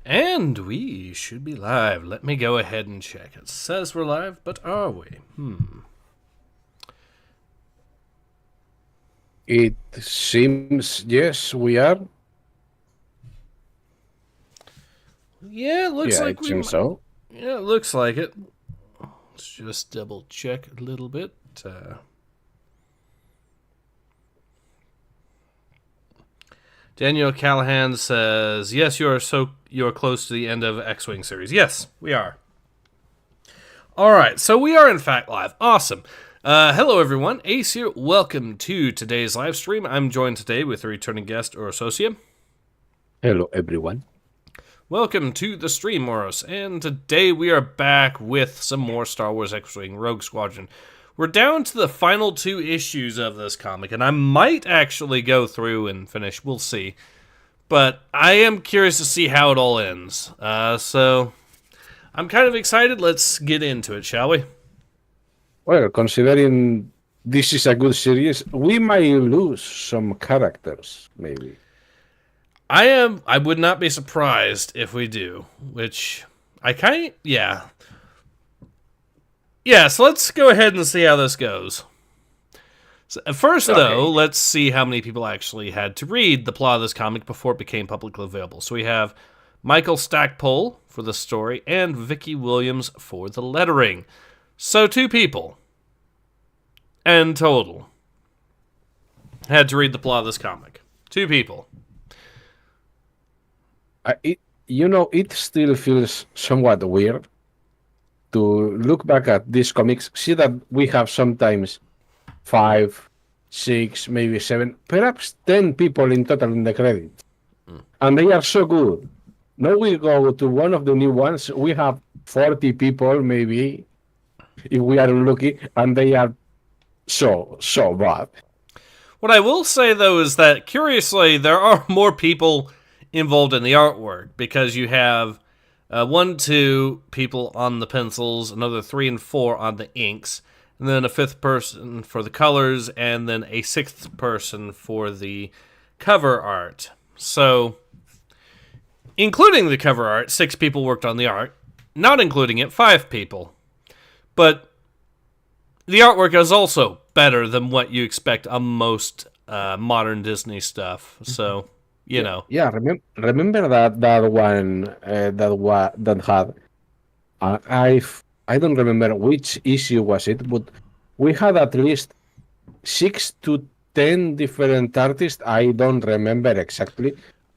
And we should be live. Let me go ahead and check. It says we're live, but are we? It seems, yes, we are. Yeah, it looks like it seems so. Yeah, it looks like it. Let's just double check a little bit. Daniel Callahan says, "Yes, you are close to the end of X-Wing series." Yes, we are. All right, so we are in fact live. Awesome. Hello everyone, Ace here. Welcome to today's live stream. I'm joined today with a returning guest, Orososia. Hello everyone. Welcome to the stream, Oros. And today we are back with some more Star Wars X-Wing Rogue Squadron. We're down to the final 2 issues of this comic, and I might actually go through and finish. We'll see. But I am curious to see how it all ends. So I'm kind of excited. Let's get into it, shall we? Well, considering this is a good series, we might lose some characters, maybe. I would not be surprised if we do, which yeah. Yeah, so let's go ahead and see how this goes. So first, though, let's see how many people actually had to read the plot of this comic before it became publicly available. So we have Michael Stackpole for the story and Vicky Williams for the lettering. So 2 people in total had to read the plot of this comic. 2 people. It still feels somewhat weird to look back at these comics, see that we have sometimes 5, 6, maybe 7, perhaps 10 people in total in the credits. And they are so good. Now we go to one of the new ones, we have 40 people maybe, if we are lucky, and they are so bad. What I will say, though, is that, curiously, there are more people involved in the artwork, because you have 1, 2 people on the pencils, another 3 and 4 on the inks, and then a 5th person for the colors, and then a 6th person for the cover art. So, including the cover art, 6 people worked on the art. Not including it, 5 people. But the artwork is also better than what you expect on most modern Disney stuff. So, you know. Yeah, remember that one that had I don't remember which issue was it, but we had at least 6 to 10 different artists. I don't remember exactly.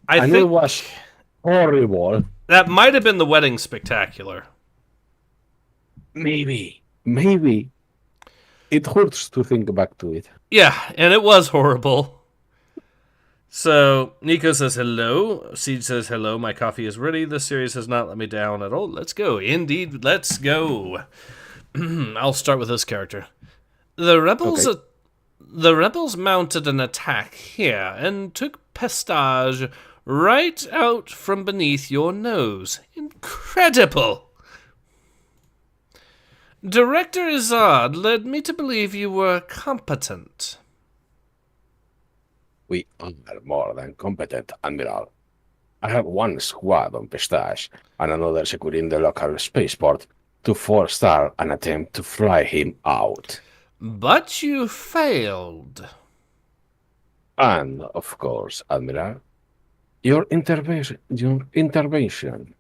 I think it was horrible. That might have been the Wedding Spectacular. Maybe. It hurts to think back to it. Yeah, and it was horrible. So, Nico says hello. Siege says hello. My coffee is ready. This series has not let me down at all. Let's go. Indeed, let's go. I'll start with this character. The rebels mounted an attack here and took Pestage right out from beneath your nose. Incredible! Director Izzard led me to believe you were competent. We are more than competent, Admiral. I have 1 squad on Pestage and another securing the local spaceport to forestall an attempt to fly him out. But you failed. And, of course, Admiral, your intervention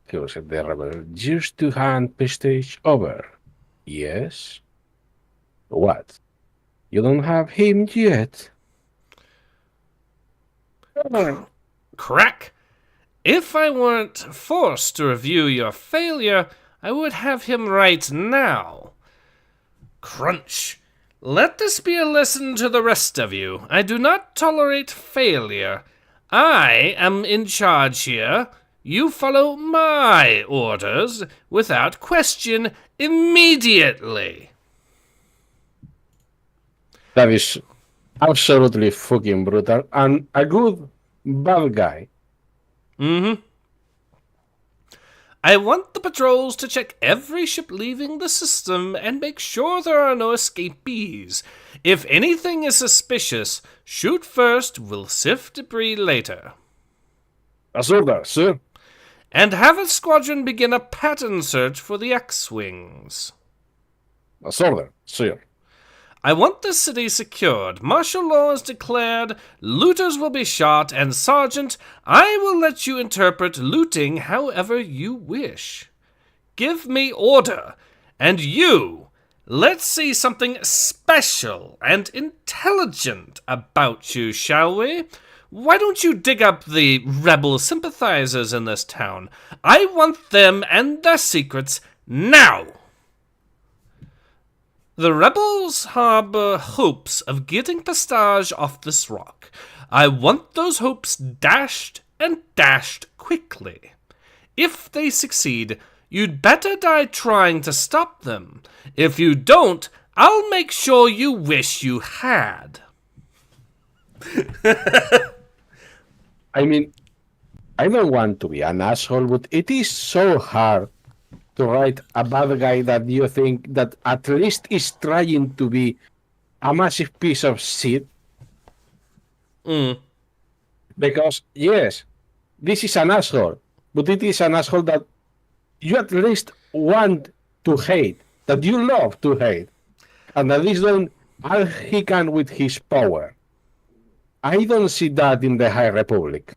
caused the rebel just to hand Pestage over. Yes? What? You don't have him yet? Crack! If I weren't forced to review your failure, I would have him right now. Crunch! Let this be a lesson to the rest of you. I do not tolerate failure. I am in charge here. You follow my orders without question immediately. That is absolutely fucking brutal and a good bad guy. I want the patrols to check every ship leaving the system and make sure there are no escapees. If anything is suspicious, shoot first, we'll sift debris later. As ordered, sir. and have a squadron begin a pattern search for the X-Wings. Order, sir. I want the city secured. Martial law is declared. Looters will be shot. And, Sergeant, I will let you interpret looting however you wish. Give me order. And you, let's see something special and intelligent about you, shall we? Why don't you dig up the rebel sympathizers in this town? I want them and their secrets now. The rebels harbor hopes of getting Pistage off this rock. I want those hopes dashed and dashed quickly. If they succeed, you'd better die trying to stop them. If you don't, I'll make sure you wish you had. I mean, I don't want to be an asshole, but it is so hard to write a bad guy that you think that at least is trying to be a massive piece of shit. Because, yes, this is an asshole, but it is an asshole that you at least want to hate, that you love to hate, and that he's doing all he can with his power. I don't see that in the High Republic.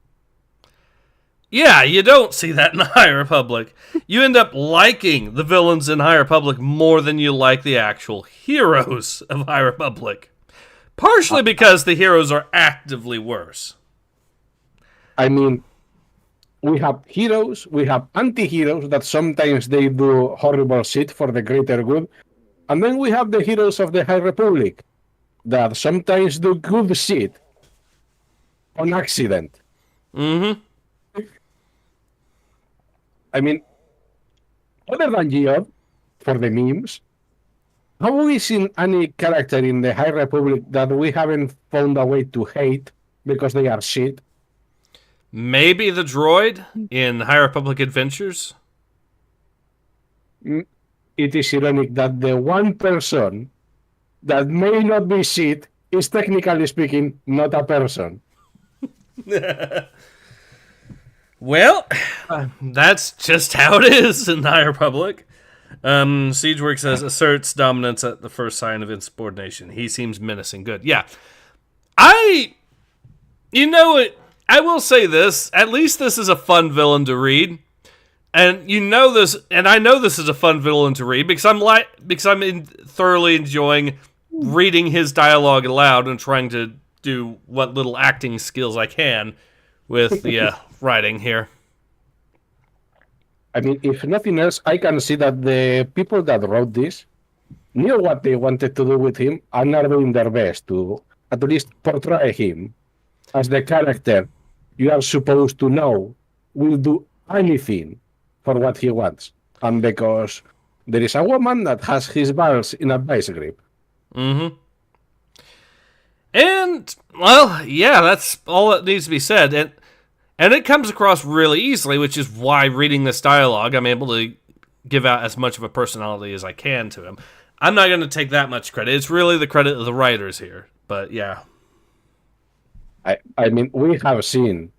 Yeah, you don't see that in the High Republic. You end up liking the villains in High Republic more than you like the actual heroes of High Republic. Partially because the heroes are actively worse. I mean, we have heroes, we have anti-heroes that sometimes they do horrible shit for the greater good. And then we have the heroes of the High Republic that sometimes do good shit on accident. Mm-hmm. I mean, other than Geoff, for the memes, have we seen any character in the High Republic that we haven't found a way to hate because they are shit? Maybe the droid in High Republic Adventures? It is ironic that the one person that may not be shit is, technically speaking, not a person. Well, that's just how it is in the High Republic. Siegework says, asserts dominance at the first sign of insubordination. He seems menacing. Good. Yeah. You know what? I will say this. At least this is a fun villain to read. And you know this, and I know this is a fun villain to read because I'm thoroughly enjoying reading his dialogue aloud and trying to do what little acting skills I can with the writing here. I mean, if nothing else, I can see that the people that wrote this knew what they wanted to do with him and are doing their best to at least portray him as the character you are supposed to know will do anything for what he wants. And because there is a woman that has his balls in a vice grip. Mm-hmm. And, well, yeah, that's all that needs to be said. And it comes across really easily, which is why reading this dialogue, I'm able to give out as much of a personality as I can to him. I'm not going to take that much credit. It's really the credit of the writers here. But, yeah. I mean, we have seen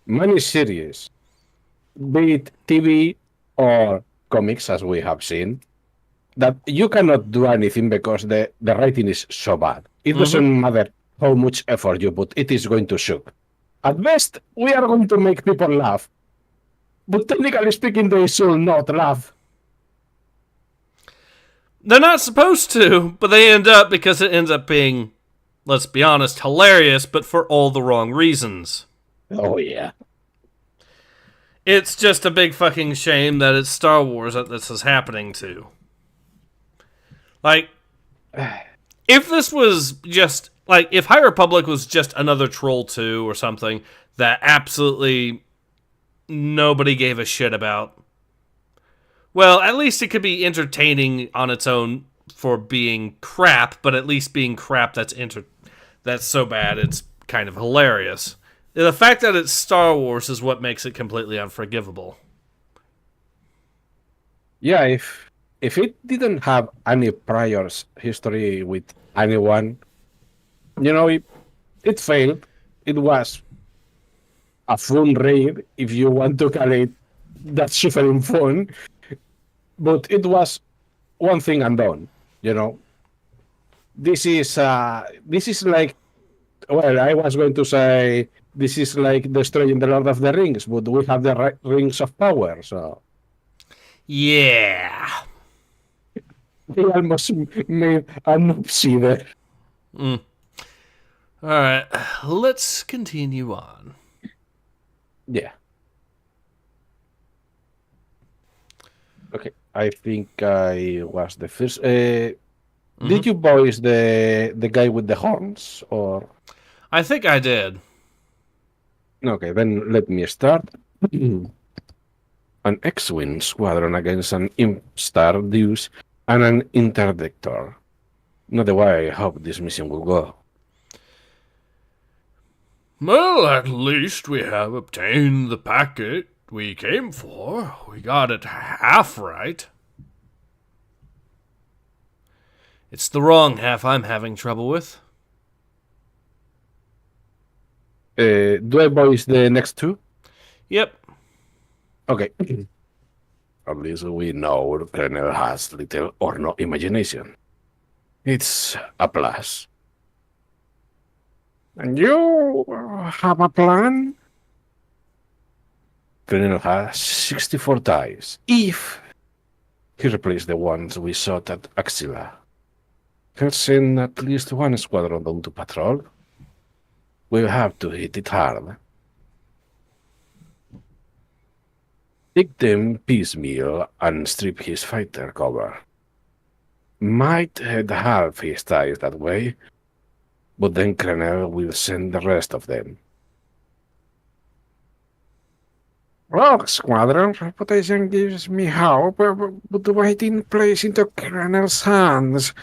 many series, be it TV or comics, as we have seen, that you cannot do anything because the writing is so bad. It doesn't matter how much effort you put, it is going to suck. At best, we are going to make people laugh. But technically speaking, they should not laugh. They're not supposed to, but they end up because it ends up being, let's be honest, hilarious, but for all the wrong reasons. Oh, yeah. It's just a big fucking shame that it's Star Wars that this is happening to. Like, if this was just, like, if High Republic was just another Troll 2 or something that absolutely nobody gave a shit about, well, at least it could be entertaining on its own for being crap, but at least being crap that's so bad it's kind of hilarious. The fact that it's Star Wars is what makes it completely unforgivable. Yeah, if it didn't have any prior history with anyone, you know, it failed. It was a fun raid, if you want to call it. that suffering fun, but it was one thing undone. You know, this is like, well, I was going to say this is like destroying the Lord of the Rings, but we have the rings of power, so Yeah. they almost made an oopsie there. Alright, let's continue on. Yeah. Okay, I think I was the first. Did you voice the guy with the horns, or? I think I did. Okay, then let me start. An X-Wing squadron against an Imp Star Deuce and an Interdictor. Not the way I hope this mission will go. Well, at least we have obtained the packet we came for. We got it half right. It's the wrong half I'm having trouble with. Do I voice the next two? Yep. Okay. At least we know the Colonel has little or no imagination. It's a plus. And you have a plan? Colonel has 64 ties. If he replaced the ones we shot at Axilla, he'll send at least one squadron down to patrol. We'll have to hit it hard. Take them piecemeal and strip his fighter cover. Might head half his ties that way, but then Colonel will send the rest of them. Rogue Squadron reputation gives me hope, but waiting plays into Colonel's hands.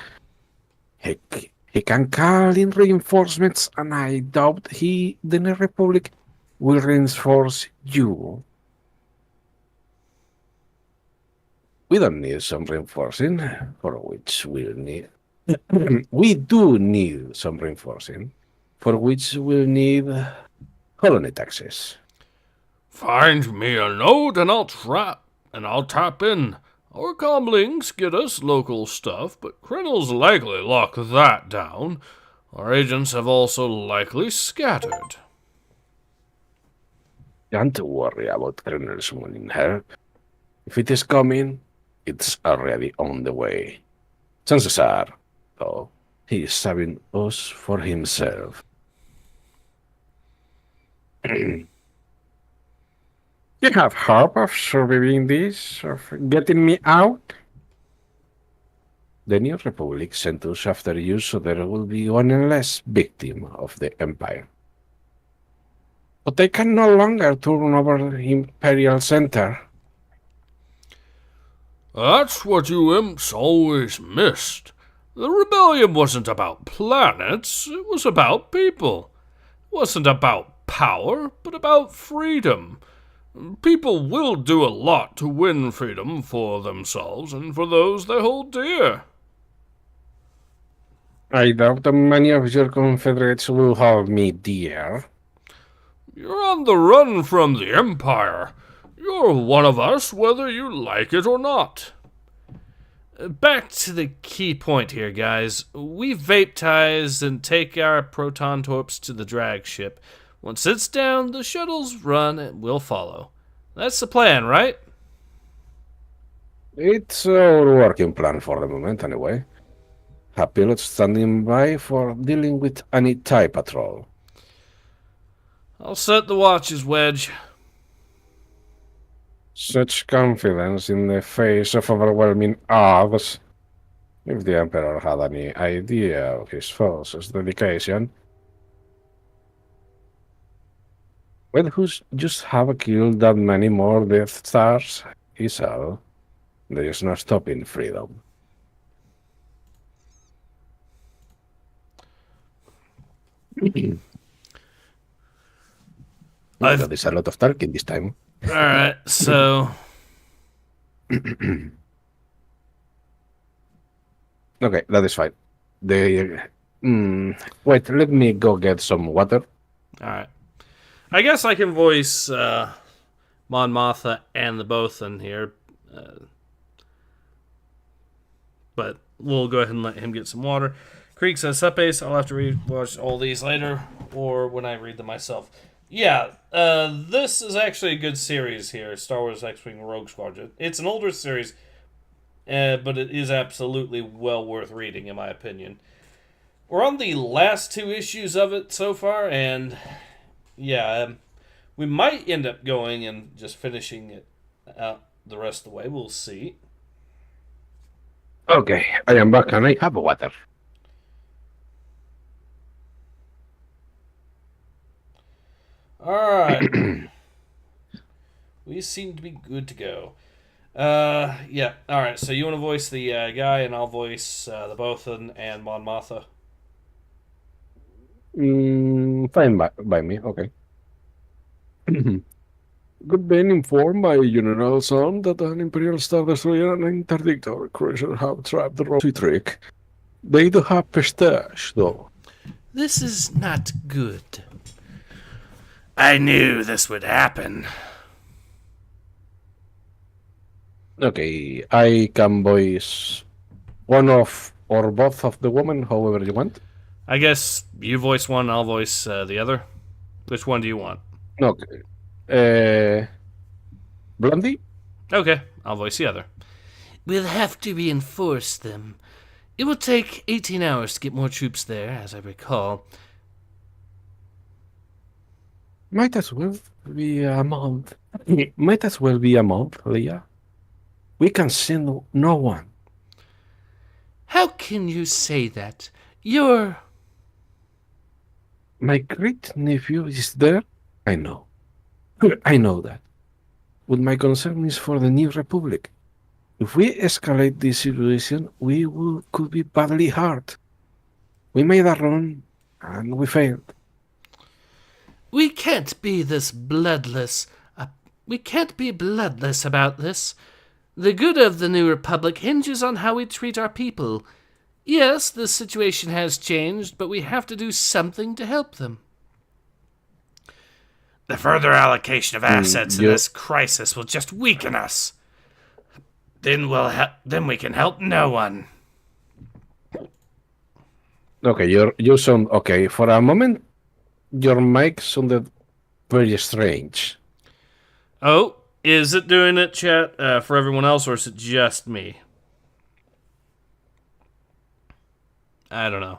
He can call in reinforcements, and I doubt the New Republic will reinforce you. We don't need some reinforcing, for which we'll need. We do need some reinforcing, for which we'll need colony taxes. Find me a note and I'll tap in. Our comlinks get us local stuff, but Colonel's likely locked that down. Our agents have also likely scattered. Don't worry about Colonel summoning help. If it is coming, it's already on the way. Chances are, though, he is saving us for himself. You have hope of surviving this, of getting me out? The New Republic sent us after you, so there will be one less victim of the Empire. But they can no longer turn over the Imperial Center. That's what you imps always missed. The rebellion wasn't about planets, it was about people. It wasn't about power, but about freedom. People will do a lot to win freedom for themselves and for those they hold dear. I doubt that many of your confederates will hold me dear. You're on the run from the Empire. You're one of us, whether you like it or not. Back to the key point here, guys. We vape ties and take our proton torps to the drag ship. Once it's down, the shuttles run and we'll follow. That's the plan, right? It's our working plan for the moment, anyway. Have pilots standing by for dealing with any TIE patrol. I'll set the watches, Wedge. Such confidence in the face of overwhelming odds. If the Emperor had any idea of his force's dedication, well, who's just have killed that many more Death Stars is all. There is no stopping freedom. That is a lot of talking this time. Alright, so... Okay, that is fine. Wait, let me go get some water. Alright. I guess I can voice Mon Mothma and the Bothan here. But we'll go ahead and let him get some water. Creek says, Sup Ace, I'll have to rewatch all these later, or when I read them myself. Yeah, this is actually a good series here, Star Wars X-Wing Rogue Squadron. It's an older series, but it is absolutely well worth reading, in my opinion. We're on the last 2 issues of it so far, and yeah, we might end up going and just finishing it out the rest of the way. We'll see. Okay, I am back and I have water. Alright. We seem to be good to go. Yeah, alright, so you want to voice the guy, and I'll voice the Bothan and Mon Mothma. Fine by me, okay. Good been informed by General Son that an Imperial Star Destroyer and Interdictor cruiser have trapped the Roche trick. They do have pistache, though. This is not good. I knew this would happen. Okay, I can voice one of or both of the women, however you want. I guess you voice one, I'll voice the other. Which one do you want? Okay. Blondie? Okay, I'll voice the other. We'll have to reinforce them. It will take 18 hours to get more troops there, as I recall. Might as well be a month. Might as well be a month, Leia. We can send no one. How can you say that? You're... My great-nephew is there? I know. I know that. But my concern is for the New Republic. If we escalate this situation, could be badly hurt. We made a run, and we failed. We can't be this bloodless. We can't be bloodless about this. The good of the New Republic hinges on how we treat our people. Yes, the situation has changed, but we have to do something to help them. The further allocation of assets in this crisis will just weaken us. Then we can help no one. Okay, you sound okay. For a moment, your mic sounded very strange. Oh, is it doing it, chat, for everyone else, or is it just me? I don't know.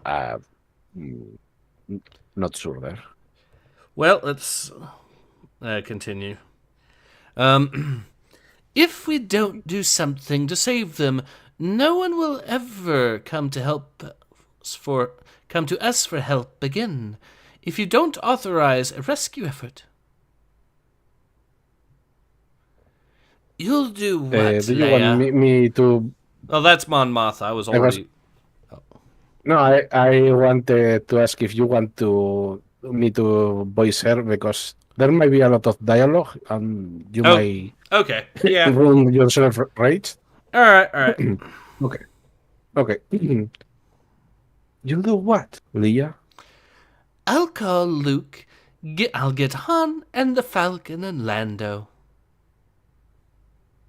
Not sure there. Well, let's continue. If we don't do something to save them, no one will ever come to us for help again. If you don't authorize a rescue effort, you'll do what, do you Leia? want me to... Oh, that's Mon Mothma. I was already... No, I wanted to ask if you want me to voice her, because there might be a lot of dialogue, and you might... Okay, yeah. Run yourself, right? All right. Okay. You'll do what, Leia? I'll call Luke. I'll get Han and the Falcon and Lando.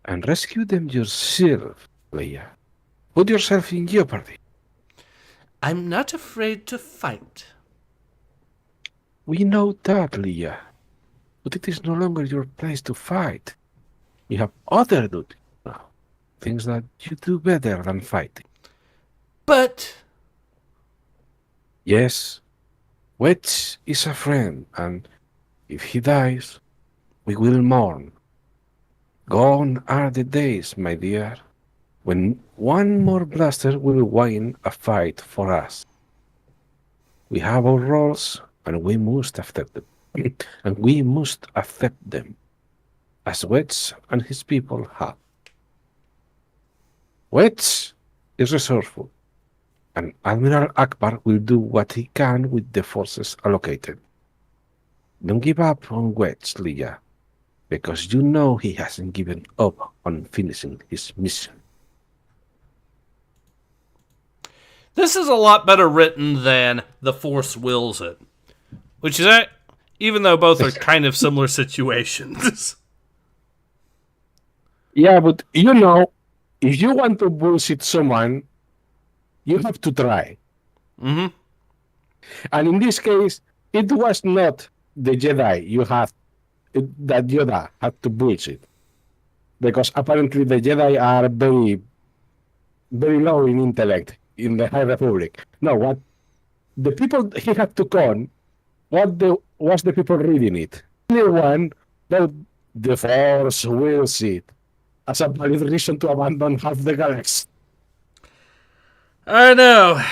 And rescue them yourself, Leia. Put yourself in jeopardy. I'm not afraid to fight. We know that, Leia. But it is no longer your place to fight. You have other duties now. Things that you do better than fighting. But... Yes. Wedge is a friend, and if he dies, we will mourn. Gone are the days, my dear, when one more blaster will win a fight for us. We have our roles, and we must accept them. And we must accept them, as Wedge and his people have. Wedge is resourceful, and Admiral Akbar will do what he can with the forces allocated. Don't give up on Wedge, Leia, because you know he hasn't given up on finishing his mission. This is a lot better written than The Force Wills It, which is, even though both are kind of similar situations. Yeah, but you know, if you want to bullshit someone, you have to try. Mm-hmm. And in this case, it was not the Jedi that Yoda had to bullshit. Because apparently the Jedi are very low in intellect in the High Republic. No, what the people he had to con, was the people reading it. Anyone that the Force wills it as a valid reason to abandon half the galaxy. I know.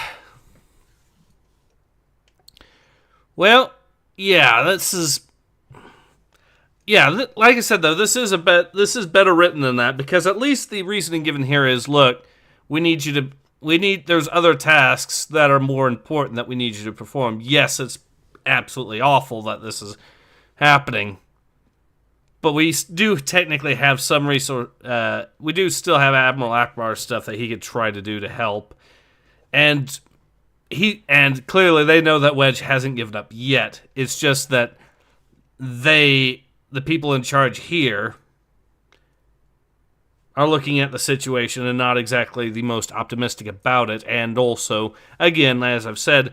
Well, yeah, this is. Yeah, like I said though, this is better written than that, because at least the reasoning given here is, look, there's other tasks that are more important that we need you to perform. Yes, it's absolutely awful that this is happening, but we do technically have some resource. We do still have Admiral Akbar stuff that he could try to do to help, and clearly they know that Wedge hasn't given up yet. It's just that the people in charge here are looking at the situation and not exactly the most optimistic about it. And also, again, as I've said,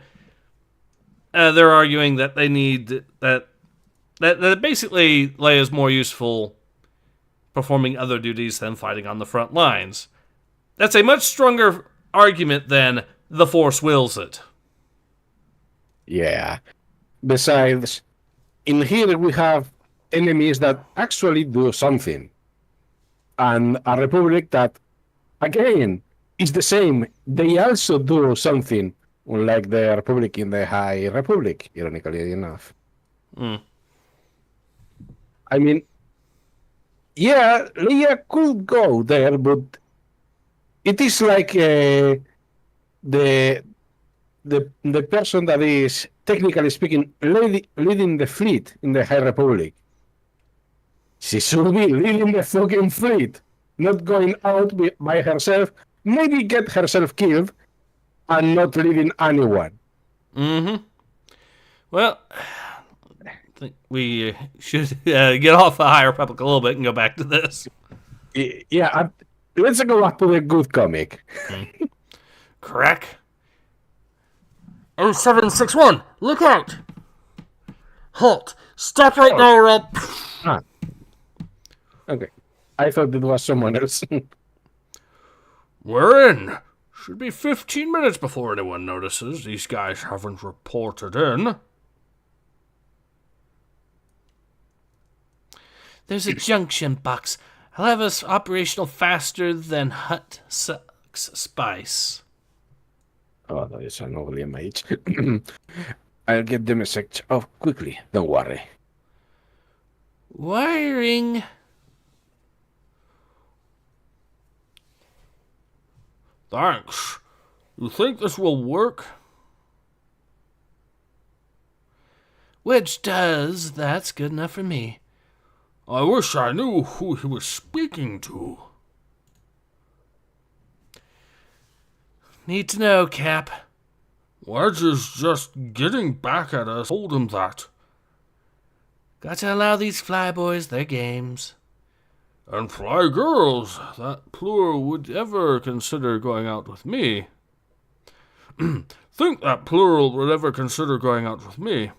they're arguing that they need that basically Leia's more useful performing other duties than fighting on the front lines. That's a much stronger argument than the Force wills it. Yeah. Besides, in here we have enemies that actually do something. And a republic that, again, is the same. They also do something, unlike the republic in the High Republic, ironically enough. Mm. I mean, yeah, Leia could go there, but it is like the person that is, technically speaking, leading the fleet in the High Republic. She should be leading the fucking fleet, not going out by herself, maybe get herself killed, and not leading anyone. Mm-hmm. Well, I think we should get off the High Republic a little bit and go back to this. Yeah, let's go back to the good comic. Crack. 0761, look out! Halt! Stop right now or I'll... Ah. Okay. I thought it was someone else. We're in. Should be 15 minutes before anyone notices. These guys haven't reported in. There's a junction box. I'll have us operational faster than Hut sucks spice. Oh, that is an ugly mage. I'll get the message off quickly. Don't worry. Wiring. Thanks. You think this will work? Which does. That's good enough for me. I wish I knew who he was speaking to. Need to know, Cap. Wedge is just getting back at us. Told him that. Got to allow these flyboys their games. And fly girls, that plur would ever consider going out with me. Think that plural would ever consider going out with me.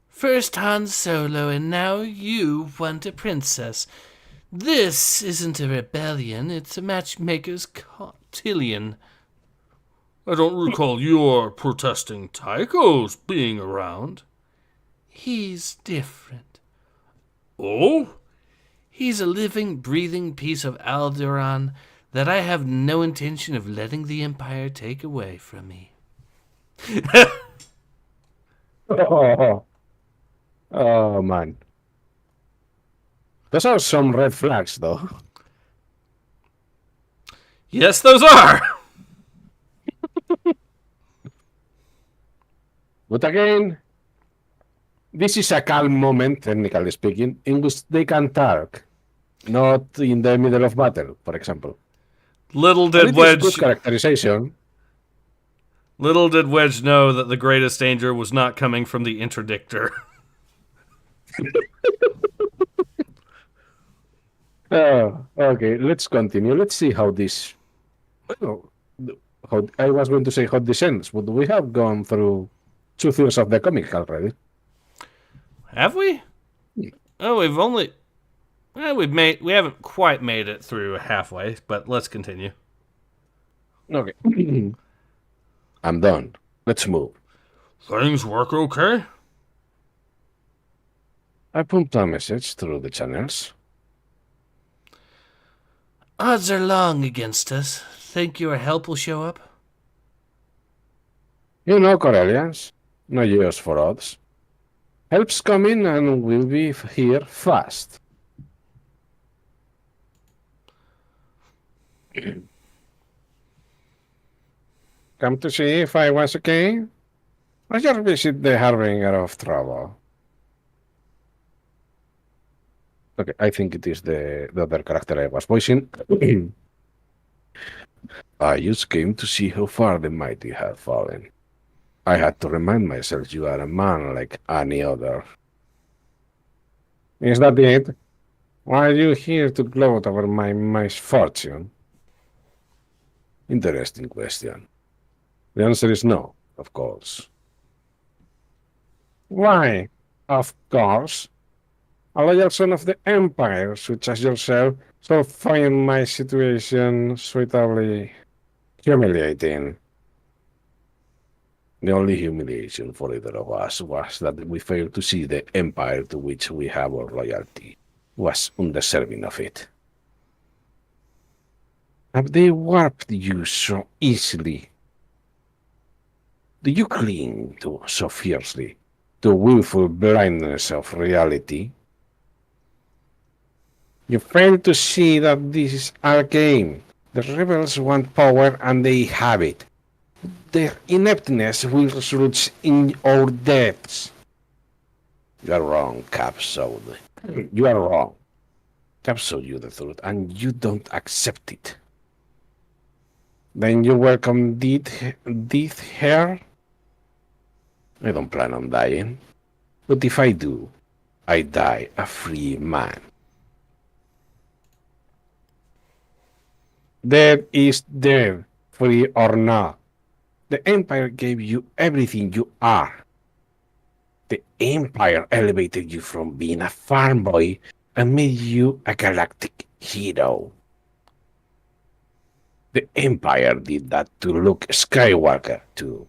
First Han Solo, and now you want a princess. This isn't a rebellion, it's a matchmaker's cotillion. I don't recall your protesting tychos being around. He's different. Oh? He's a living, breathing piece of Alderaan that I have no intention of letting the Empire take away from me. Oh, man. Those are some red flags, though. Yes, those are! But again, this is a calm moment, technically speaking, in which they can talk. Not in the middle of battle, for example. Little did Wedge... good characterization. Little did Wedge know that the greatest danger was not coming from the interdictor. Okay, let's continue. Let's see how this. Well, how I was going to say how this ends, but we have gone through 2/3 of the comic already. Have we? Oh, we've only. We haven't quite made it through halfway, but let's continue. Okay. I'm done. Let's move. Things work okay? I pumped a message through the channels. Odds are long against us. Think your help will show up? You know, Corellians, no use for odds. Help's coming and we'll be here fast. Come to see if I was okay? Or just visit the harbinger of trouble? Okay, I think it is the other character I was voicing. I just came to see how far the mighty have fallen. I had to remind myself you are a man like any other. Is that it? Why are you here to gloat over my misfortune? Interesting question. The answer is no, of course. Why? Of course. A loyal son of the Empire, such as yourself, shall find my situation suitably humiliating. The only humiliation for either of us was that we failed to see the Empire to which we have our loyalty was undeserving of it. Have they warped you so easily? Do you cling to so fiercely to willful blindness of reality? You fail to see that this is our game. The rebels want power and they have it. Their ineptness will result in our deaths. You are wrong, Capsule. You are wrong. Capsule you the truth, and you don't accept it. Then you welcome death here? I don't plan on dying. But if I do, I die a free man. Dead is dead, free or not. The Empire gave you everything you are. The Empire elevated you from being a farm boy and made you a galactic hero. The Empire did that to Luke Skywalker, too,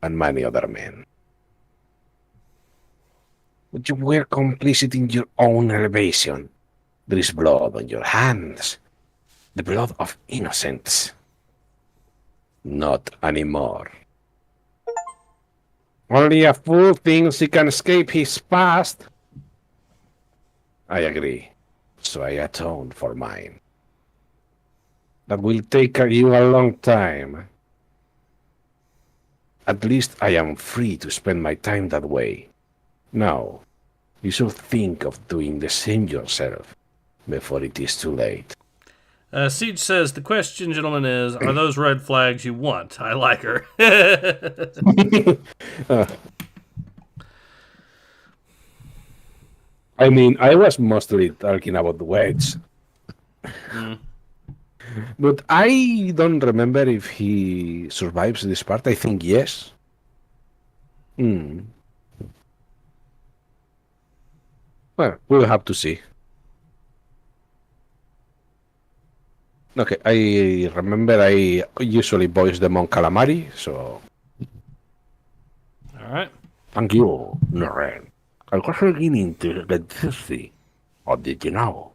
and many other men. But you were complicit in your own elevation. There is blood on your hands. The blood of innocents. Not anymore. Only a fool thinks he can escape his past. I agree. So I atoned for mine. That will take you a long time. At least I am free to spend my time that way. Now, you should think of doing the same yourself before it is too late. Siege says, the question, gentlemen, is, are those red flags you want? I like her. I mean, I was mostly talking about the wedge. But I don't remember if he survives this part. I think yes. Well, we'll have to see. Okay, I remember I usually voice the Mon Calamari, so... Alright. Thank you, Noreen. I was beginning to get thirsty. Or did you know?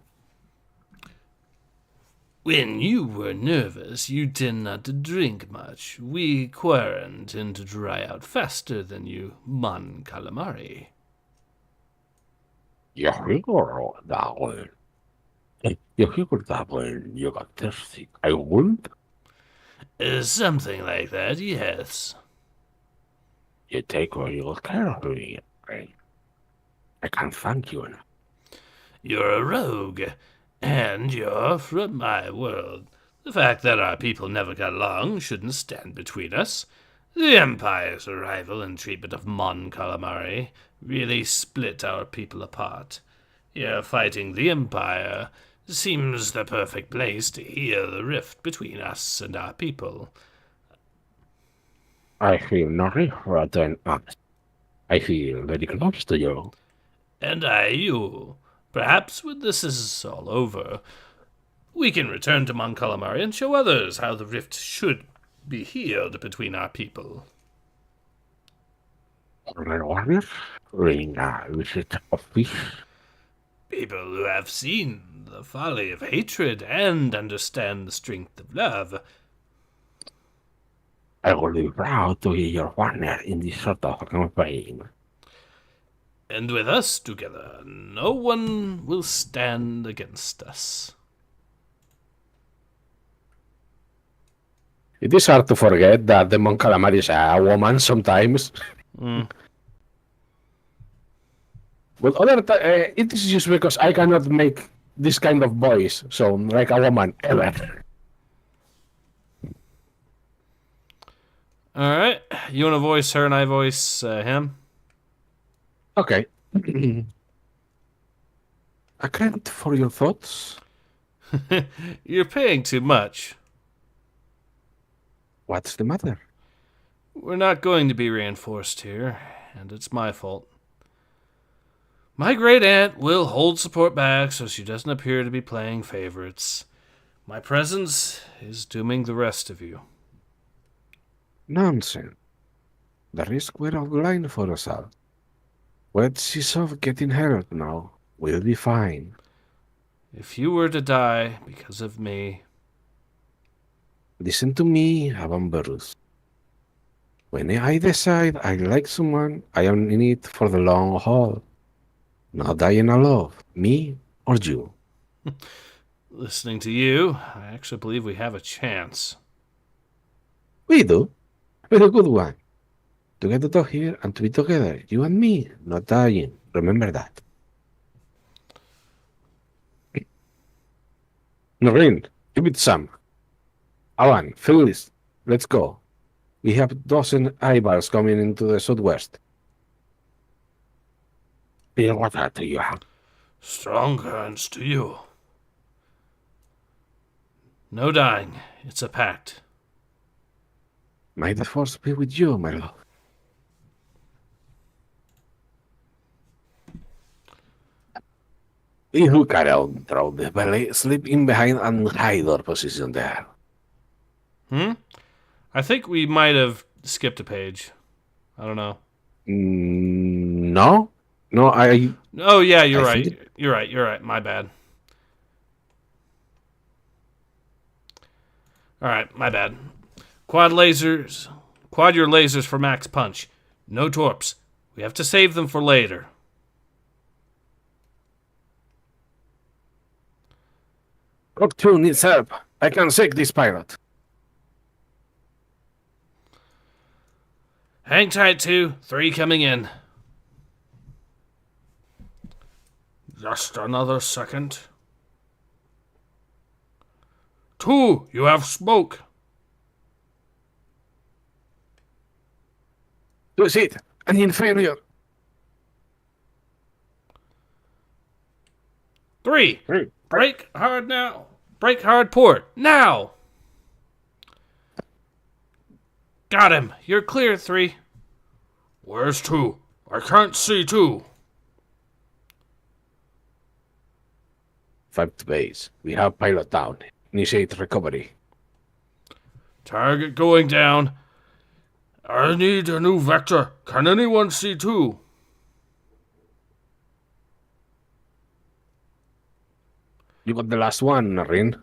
When you were nervous, you tend not to drink much. We Quarren tend to dry out faster than you Mon Calamari. You figure that way. You figured that when you got thirsty, I wouldn't? Something like that, yes. You take real care of me, right? I can't thank you enough. You're a rogue, and you're from my world. The fact that our people never got along shouldn't stand between us. The Empire's arrival and treatment of Mon Calamari really split our people apart. You're fighting the Empire, Seems the perfect place to heal the rift between us and our people. I feel nothing rather than honest. I feel very close to you. And I you. Perhaps when this is all over, we can return to Mon Calamari and show others how the rift should be healed between our people. Warriors, ring a visit of peace. People who have seen the folly of hatred and understand the strength of love. I will be proud to be your partner in this sort of campaign. And with us together, no one will stand against us. It is hard to forget that the Mon Calamari is a woman sometimes. But it is just because I cannot make this kind of voice sound like a woman ever. Alright, you want to voice her and I voice him? Okay. Account for your thoughts. You're paying too much. What's the matter? We're not going to be reinforced here, and it's my fault. My great aunt will hold support back so she doesn't appear to be playing favorites. My presence is dooming the rest of you. Nonsense. The risk were outlined for us all. What she's of getting hurt now, we'll be fine. If you were to die because of me... Listen to me, Avamberus. When I decide I like someone, I am in it for the long haul. Not dying alone, me or you. Listening to you, I actually believe we have a chance. We do. Very good one. To get to talk here and to be together, you and me, not dying. Remember that. Noreen, give it some. Alan, fill this. Let's go. We have 12 eyeballs coming into the southwest. Feel water to you. Strong hands to you. No dying. It's a pact. May the force be with you, my love. We hook around through the valley, slip in behind and hide our position there. I think we might have skipped a page. I don't know. No? No, Oh, yeah, you're I right. think You're right. My bad. Alright, my bad. Quad your lasers for max punch. No torps. We have to save them for later. Rock 2 needs help. I can shake this pilot. Hang tight, 2. 3 coming in. Just another second. 2, you have smoke. Do it. An inferior. 3, break hard now. Break hard port, now. Got him. You're clear, 3. Where's 2? I can't see 2. 5 to base. We have pilot down. Initiate recovery. Target going down. I need a new vector. Can anyone see 2? You got the last one, Rin.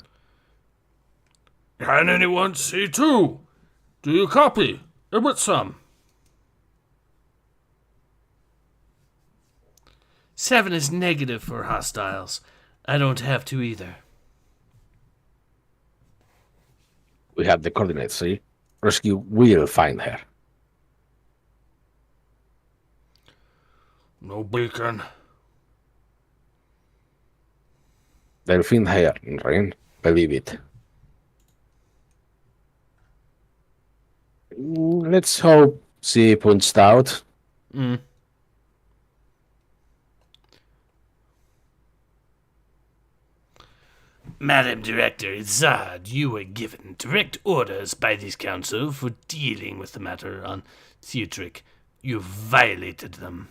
Can anyone see 2? Do you copy? With some. 7 is negative for hostiles. I don't have to either. We have the coordinates, see? Rescue will find her. No beacon. They'll find her, Rin. Believe it. Let's hope she punched out. Madam Director, Zod, you were given direct orders by this council for dealing with the matter on Theatric. You violated them.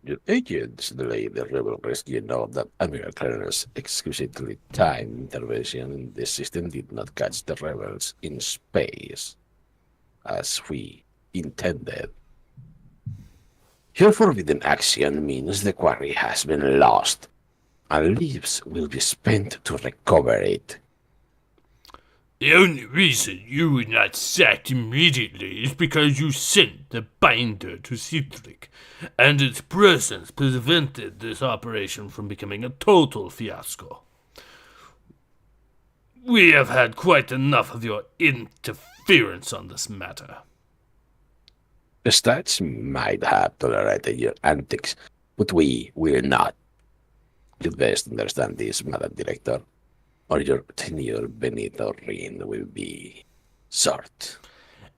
Your agents delayed the rebel rescue note that Admiral Colonel's exquisitely timed intervention in the system did not catch the rebels in space, as we intended. Your forbidden action means the quarry has been lost, and lives will be spent to recover it. The only reason you were not sacked immediately is because you sent the binder to Citric, and its presence prevented this operation from becoming a total fiasco. We have had quite enough of your interference on this matter. The stats might have tolerated your antics, but we will not. You best understand this, Madam Director, or your tenure beneath our reign will be short.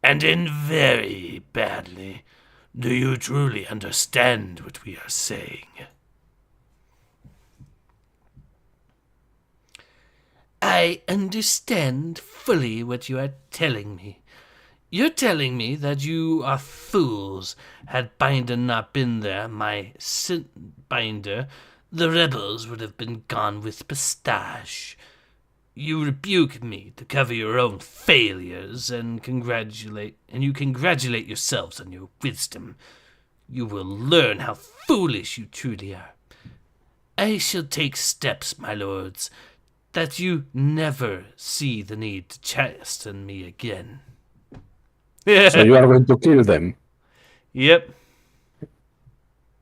And end very badly. Do you truly understand what we are saying? I understand fully what you are telling me. You're telling me that you are fools. Had Binder not been there, my Binder, the rebels would have been gone with pistache. You rebuke me to cover your own failures and congratulate yourselves on your wisdom. You will learn how foolish you truly are. I shall take steps, my lords, that you never see the need to chasten me again. So you are going to kill them? Yep.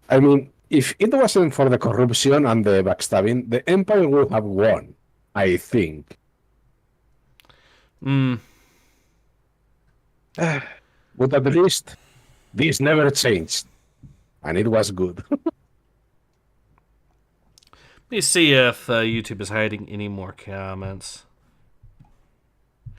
I mean, if it wasn't for the corruption and the backstabbing, the Empire would have won, I think. But at least, this never changed. And it was good. Let me see if YouTube is hiding any more comments.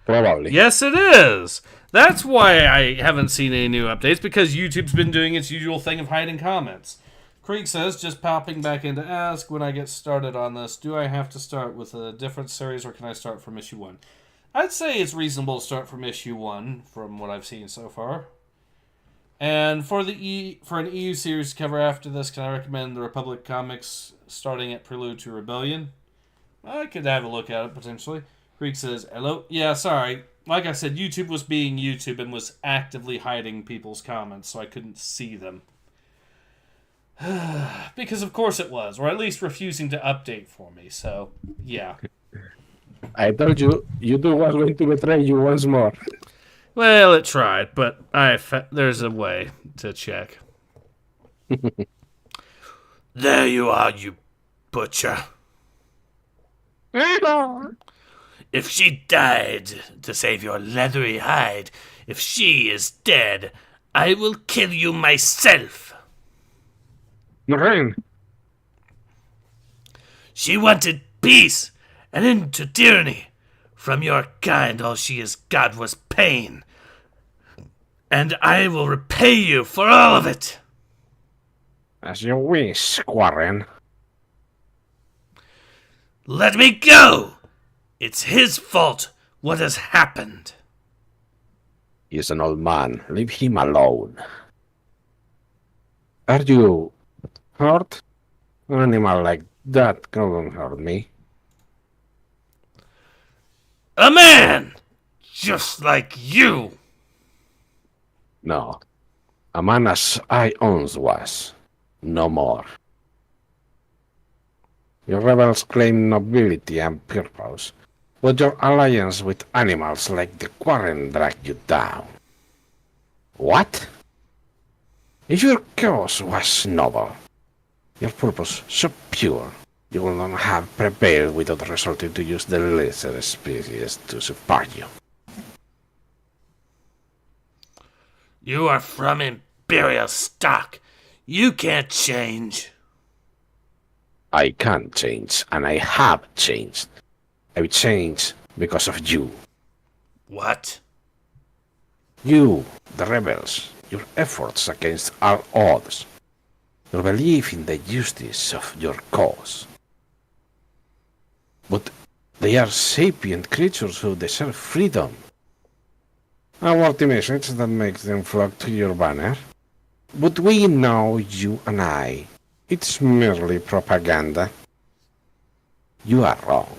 Probably. Yes, it is! That's why I haven't seen any new updates, because YouTube's been doing its usual thing of hiding comments. Creek says, just popping back in to ask, when I get started on this, do I have to start with a different series, or can I start from issue 1? I'd say it's reasonable to start from issue 1, from what I've seen so far. And for an EU series to cover after this, can I recommend the Republic comics starting at Prelude to Rebellion? I could have a look at it, potentially. Creek says, hello? Yeah, sorry. Like I said, YouTube was being YouTube and was actively hiding people's comments, so I couldn't see them. Because of course it was, or at least refusing to update for me, so, yeah. I told you, YouTube was going to betray you once more. Well, it tried, but there's a way to check. There you are, you butcher. If she died to save your leathery hide, if she is dead, I will kill you myself. Lorraine. She wanted peace, an end to tyranny. From your kind, all she has got was pain. And I will repay you for all of it. As you wish, Squadron. Let me go! It's his fault what has happened. He's an old man. Leave him alone. Are you hurt? An animal like that can't hurt me. A man! Just like you! No. A man as I once was. No more. Your rebels claim nobility and purpose, but your alliance with animals like the Quarren dragged you down. What? If your cause was noble, your purpose so pure, you will not have prevailed without resorting to use the lesser species to support you. You are from Imperial stock. You can't change. I can't change, and I have changed. I will change because of you. What? You, the rebels, your efforts against all odds, your belief in the justice of your cause. But they are sapient creatures who deserve freedom. A worthy message that makes them flock to your banner. But we know, you and I, it's merely propaganda. You are wrong.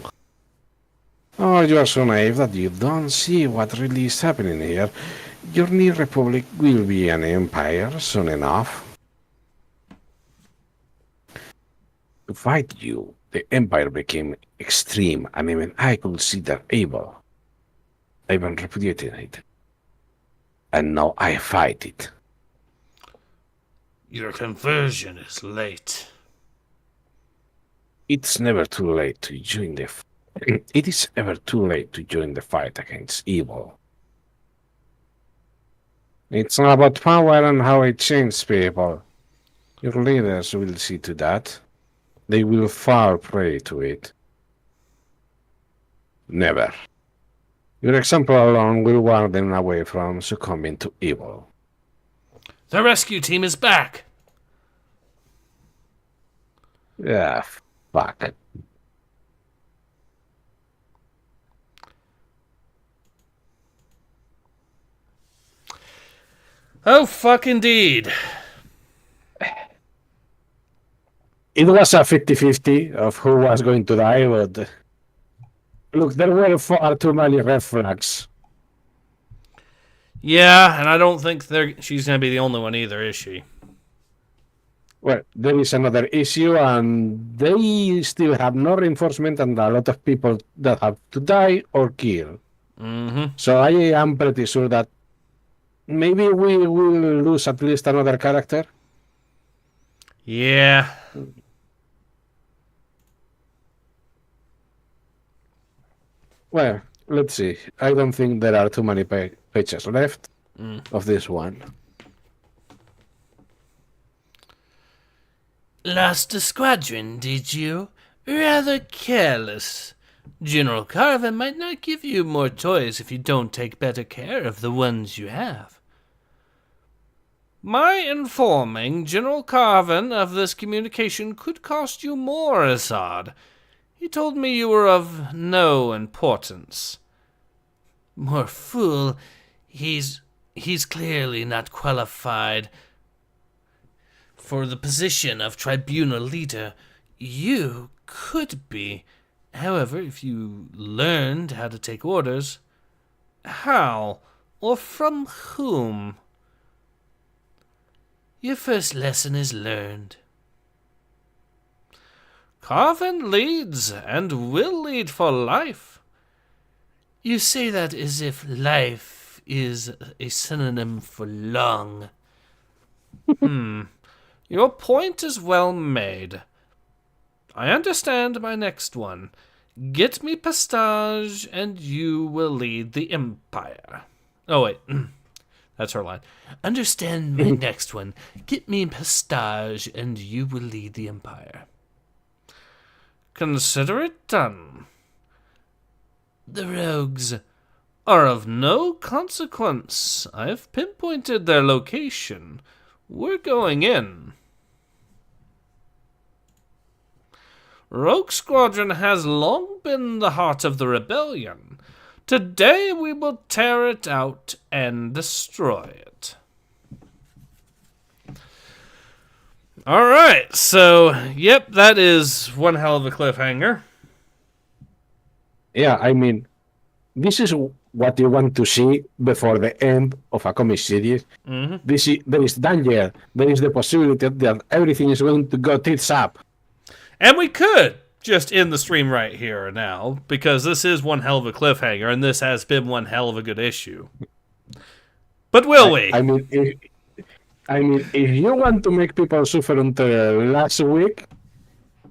Or you are so naive that you don't see what really is happening here. Your new republic will be an empire soon enough. To fight you, the empire became extreme, and even I consider evil. I've been repudiating it. And now I fight it. Your conversion is late. It's never too late to join the... It is ever too late to join the fight against evil. It's not about power and how it changes people. Your leaders will see to that. They will fall prey to it. Never. Your example alone will warn them away from succumbing to evil. The rescue team is back! Yeah, fuck. Oh, fuck indeed. It was a 50-50 of who was going to die, but... Look, there were far too many red flags. Yeah, and I don't think she's going to be the only one either, is she? Well, there is another issue, and they still have no reinforcement and a lot of people that have to die or kill. Mm-hmm. So I am pretty sure that maybe we will lose at least another character. Yeah. Well, let's see. I don't think there are too many pages left of this one. Lost a squadron, did you? Rather careless. General Carvin might not give you more toys if you don't take better care of the ones you have. My informing General Carvin of this communication could cost you more, Assad. He told me you were of no importance. More fool, he's clearly not qualified for the position of tribunal leader. You could be. However, if you learned how to take orders, how or from whom? Your first lesson is learned. Carvin leads and will lead for life. You say that as if life is a synonym for long. Your point is well made. I understand my next one. Get me Pistage and you will lead the Empire. Oh, wait. That's her line. Understand my next one. Get me Pistage and you will lead the Empire. Consider it done. The rogues are of no consequence. I've pinpointed their location. We're going in. Rogue Squadron has long been the heart of the rebellion. Today we will tear it out and destroy it. Alright, so, yep, that is one hell of a cliffhanger. Yeah, I mean, this is what you want to see before the end of a comic series. Mm-hmm. There is danger. There is the possibility that everything is going to go tits up. And we could just end the stream right here and now, because this is one hell of a cliffhanger, and this has been one hell of a good issue. But will we? I mean, if you want to make people suffer until last week,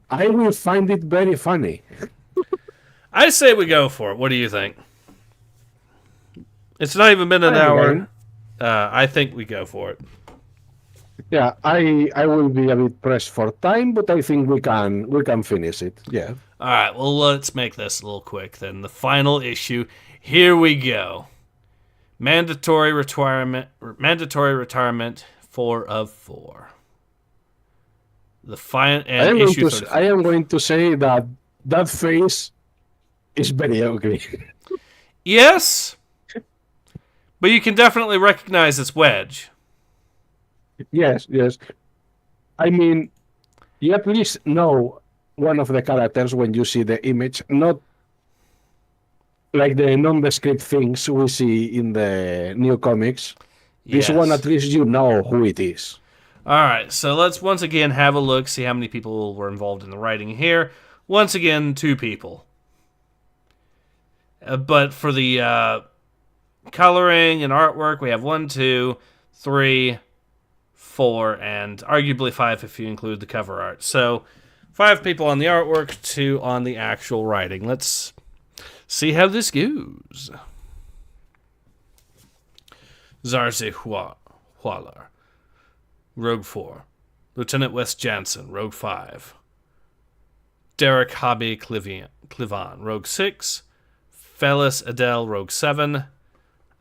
I will find it very funny. I say we go for it. What do you think? It's not even been an hour. I think we go for it. Yeah, I will be a bit pressed for time, but I think we can finish it. Yeah. All right. Well, let's make this a little quick then. The final issue. Here we go. Mandatory retirement. 4 of 4. The final issue. I am going to say that face is very ugly. Yes, but you can definitely recognize it's Wedge. Yes, yes. I mean, you at least know one of the characters when you see the image, not like the nondescript things we see in the new comics. This one, Yes. at least you know who it is. All right, so let's once again have a look, see how many people were involved in the writing here. Once again, 2 people. But for the coloring and artwork, we have 1, 2, 3, 4, and arguably 5 if you include the cover art. So 5 people on the artwork, 2 on the actual writing. Let's see how this goes. Zarze Hualar, Rogue 4. Lieutenant Wes Jansen, Rogue 5. Derek Hobby Clivan, Rogue 6. Felis Adele, Rogue 7.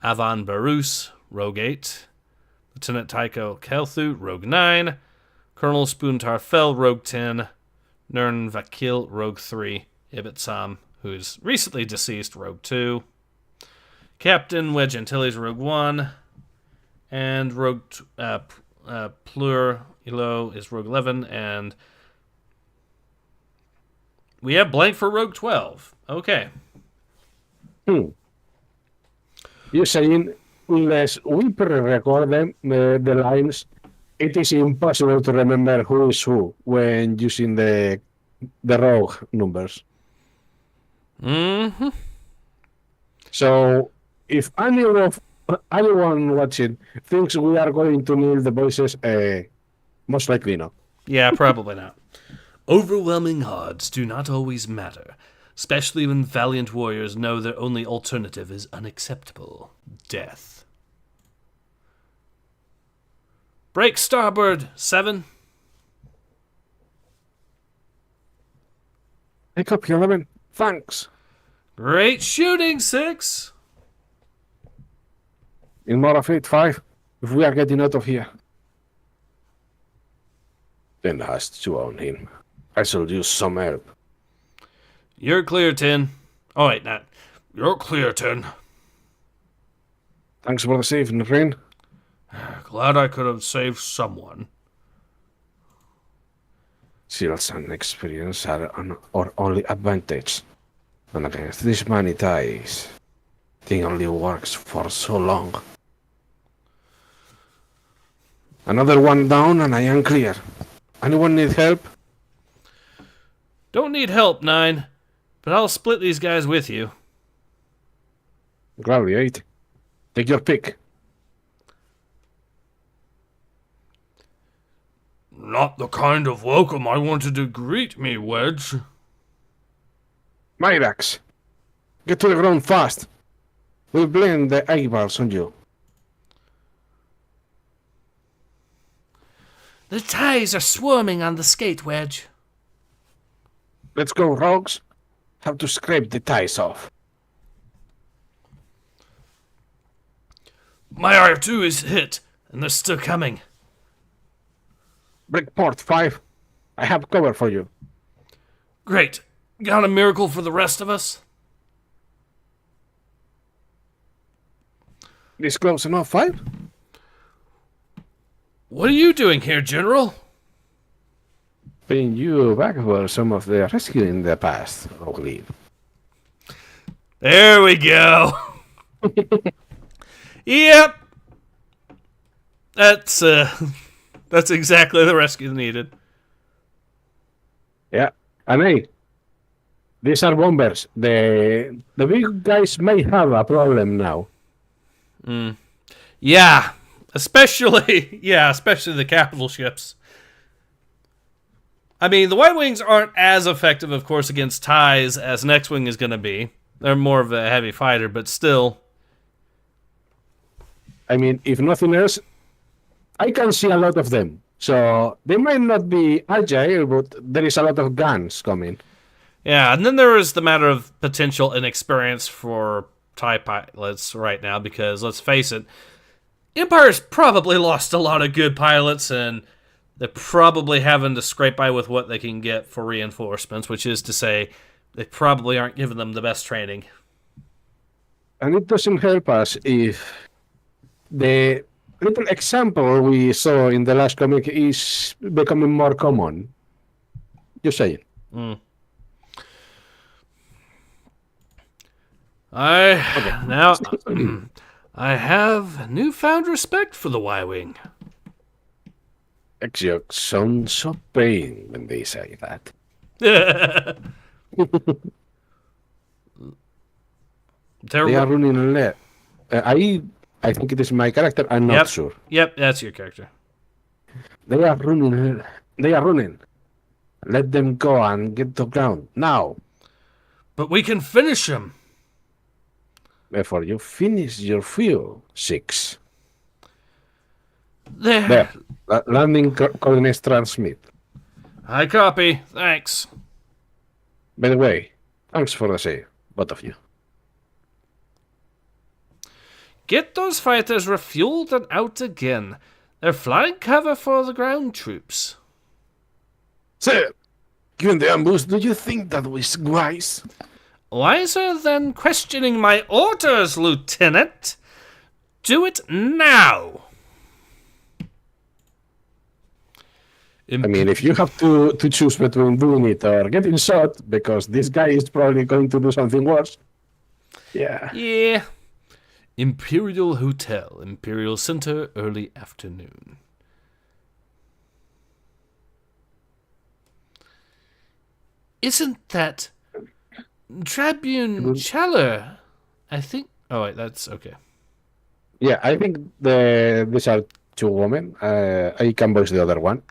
Avan Barus, Rogue 8. Lieutenant Tycho Kelthu, Rogue 9. Colonel Spoontar Fell, Rogue 10. Nern Vakil, Rogue 3. Ibitsam, who is recently deceased, Rogue 2. Captain Wedge Antilles, Rogue 1. And Rogue Plur Ilo is Rogue 11. And we have blank for Rogue 12. Okay. You're saying, unless we pre-record them, the lines, it is impossible to remember who is who when using the rogue numbers. Mm-hmm. So, if anyone watching thinks we are going to nail the voices, most likely not. Yeah, probably not. Overwhelming odds do not always matter, especially when valiant warriors know their only alternative is unacceptable: death. Break starboard, 7. Pick up 11. Thanks. Great shooting, 6. In more of it, 5. If we are getting out of here. Then has to own him. I shall use some help. You're clear, 10. Oh, wait, not. You're clear, 10. Thanks for the saving, friend. Glad I could have saved someone. Skills and experience are our only advantage. And against this many ties, thing only works for so long. Another one down and I am clear. Anyone need help? Don't need help, 9. But I'll split these guys with you. Gladly, 8. Take your pick. Not the kind of welcome I wanted to greet me, Wedge. Myrax, get to the ground fast. We'll blame the eyeballs on you. The ties are swarming on the skate, Wedge. Let's go, rogues. Have to scrape the ties off. My R2 is hit, and they're still coming. Break port 5. I have cover for you. Great. Got a miracle for the rest of us? This close enough, 5? What are you doing here, General? Paying you back for some of the rescue in the past, I believe. There we go. Yep. That's exactly the rescue needed. Yeah, and hey, these are bombers. The big guys may have a problem now. Yeah, especially the capital ships. I mean, the White Wings aren't as effective, of course, against ties as an X-Wing is going to be. They're more of a heavy fighter, but still. I mean, if nothing else, I can see a lot of them. So they might not be agile, but there is a lot of guns coming. Yeah, and then there is the matter of potential inexperience for TIE pilots right now, because let's face it, Empire's probably lost a lot of good pilots, and they're probably having to scrape by with what they can get for reinforcements, which is to say, They probably aren't giving them the best training. And it doesn't help us if the little example we saw in the last comic is becoming more common. You say it. Mm. I have newfound respect for the Y-Wing. Exio sounds so pain when they say that. They are running left. I think it is my character. I'm not sure. Yep, that's your character. They are running. They are running. Let them go and get to ground now. But we can finish them. Before you finish your fuel, 6. There. Landing coordinates transmit. I copy. Thanks. By the way, thanks for the save, both of you. Get those fighters refueled and out again. They're flying cover for the ground troops. Sir, given the ambush, do you think that was wise? Wiser than questioning my orders, Lieutenant. Do it now. I mean, if you have to choose between doing it or getting shot, because this guy is probably going to do something worse. Yeah. Yeah. Imperial Hotel, Imperial Center, early afternoon. Isn't that Tribune Challer? I think. Oh wait, that's okay. Yeah, I think these are 2 women. I can voice the other one.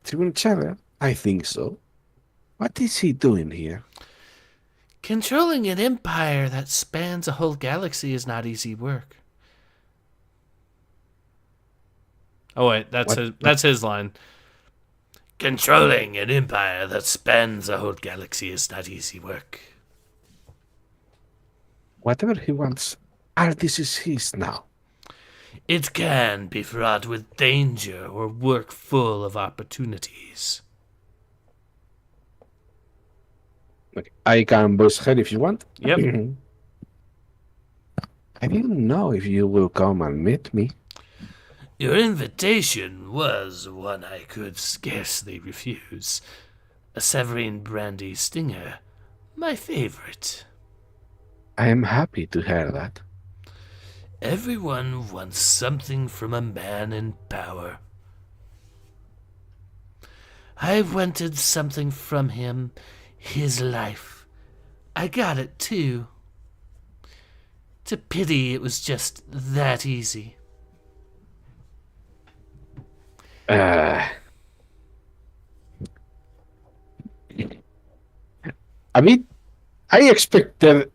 Tribune Challer? I think so. What is he doing here? Controlling an empire that spans a whole galaxy is not easy work. Oh wait, that's his line. Controlling an empire that spans a whole galaxy is not easy work. Whatever he wants, Artis is his now. It can be fraught with danger or work full of opportunities. Okay, I can voice her if you want. Yep. I didn't know if you will come and meet me. Your invitation was one I could scarcely refuse. A Severine brandy stinger, my favorite. I am happy to hear that. Everyone wants something from a man in power. I wanted something from him, his life. I got it too. It's a pity it was just that easy. I expected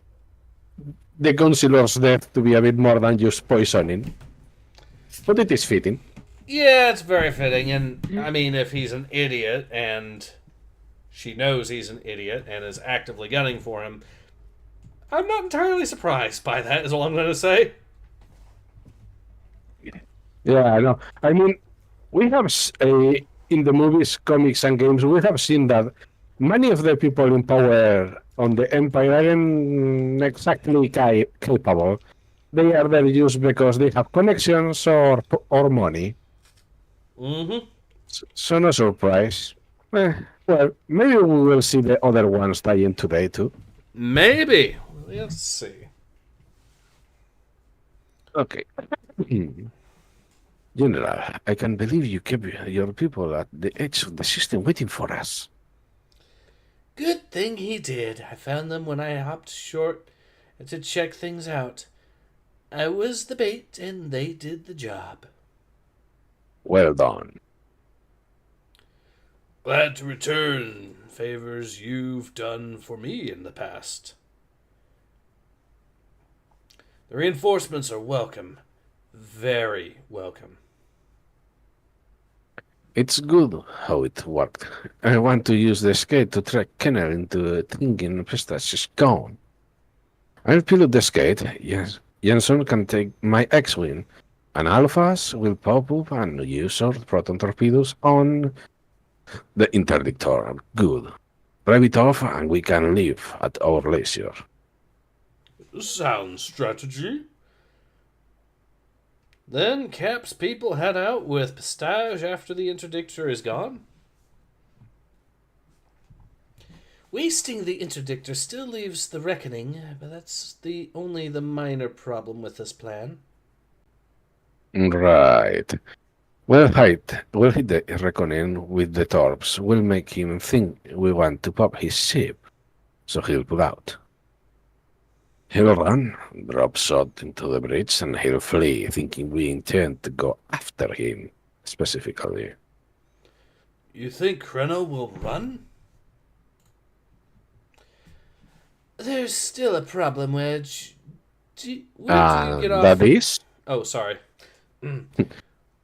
the Consular's death to be a bit more than just poisoning, but it is fitting. Yeah, it's very fitting, and I mean, if he's an idiot and she knows he's an idiot and is actively gunning for him, I'm not entirely surprised by that, is all I'm going to say. Yeah, I know. I mean, we have, in the movies, comics, and games, we have seen that many of the people in power on the Empire aren't exactly capable. They are there just because they have connections or money. Mm-hmm. So no surprise. Well, maybe we will see the other ones dying today too. Maybe. Let's see. Okay. General, I can believe you kept your people at the edge of the system waiting for us. Good thing he did. I found them when I hopped short to check things out. I was the bait, and they did the job. Well done. Glad to return favors you've done for me in the past. The reinforcements are welcome. Very welcome. It's good how it worked. I want to use the skate to track Kenner into thinking Pistache is gone. I'll pilot the skate. Yes, Jensen can take my X-Wing, and Alphas will pop up and use our proton torpedoes on the interdictor. Good. Drive it off and we can leave at our leisure. Sound strategy. Then Cap's people head out with Pistage after the interdictor is gone. Wasting the interdictor still leaves the reckoning, but that's only the minor problem with this plan. Right. We'll hit the reckoning with the torps. We'll make him think we want to pop his ship, so he'll pull out. He'll run, drop shot into the bridge, and he'll flee, thinking we intend to go after him, specifically. You think Kreno will run? There's still a problem, Wedge. Where do you get off? That is? Oh, sorry.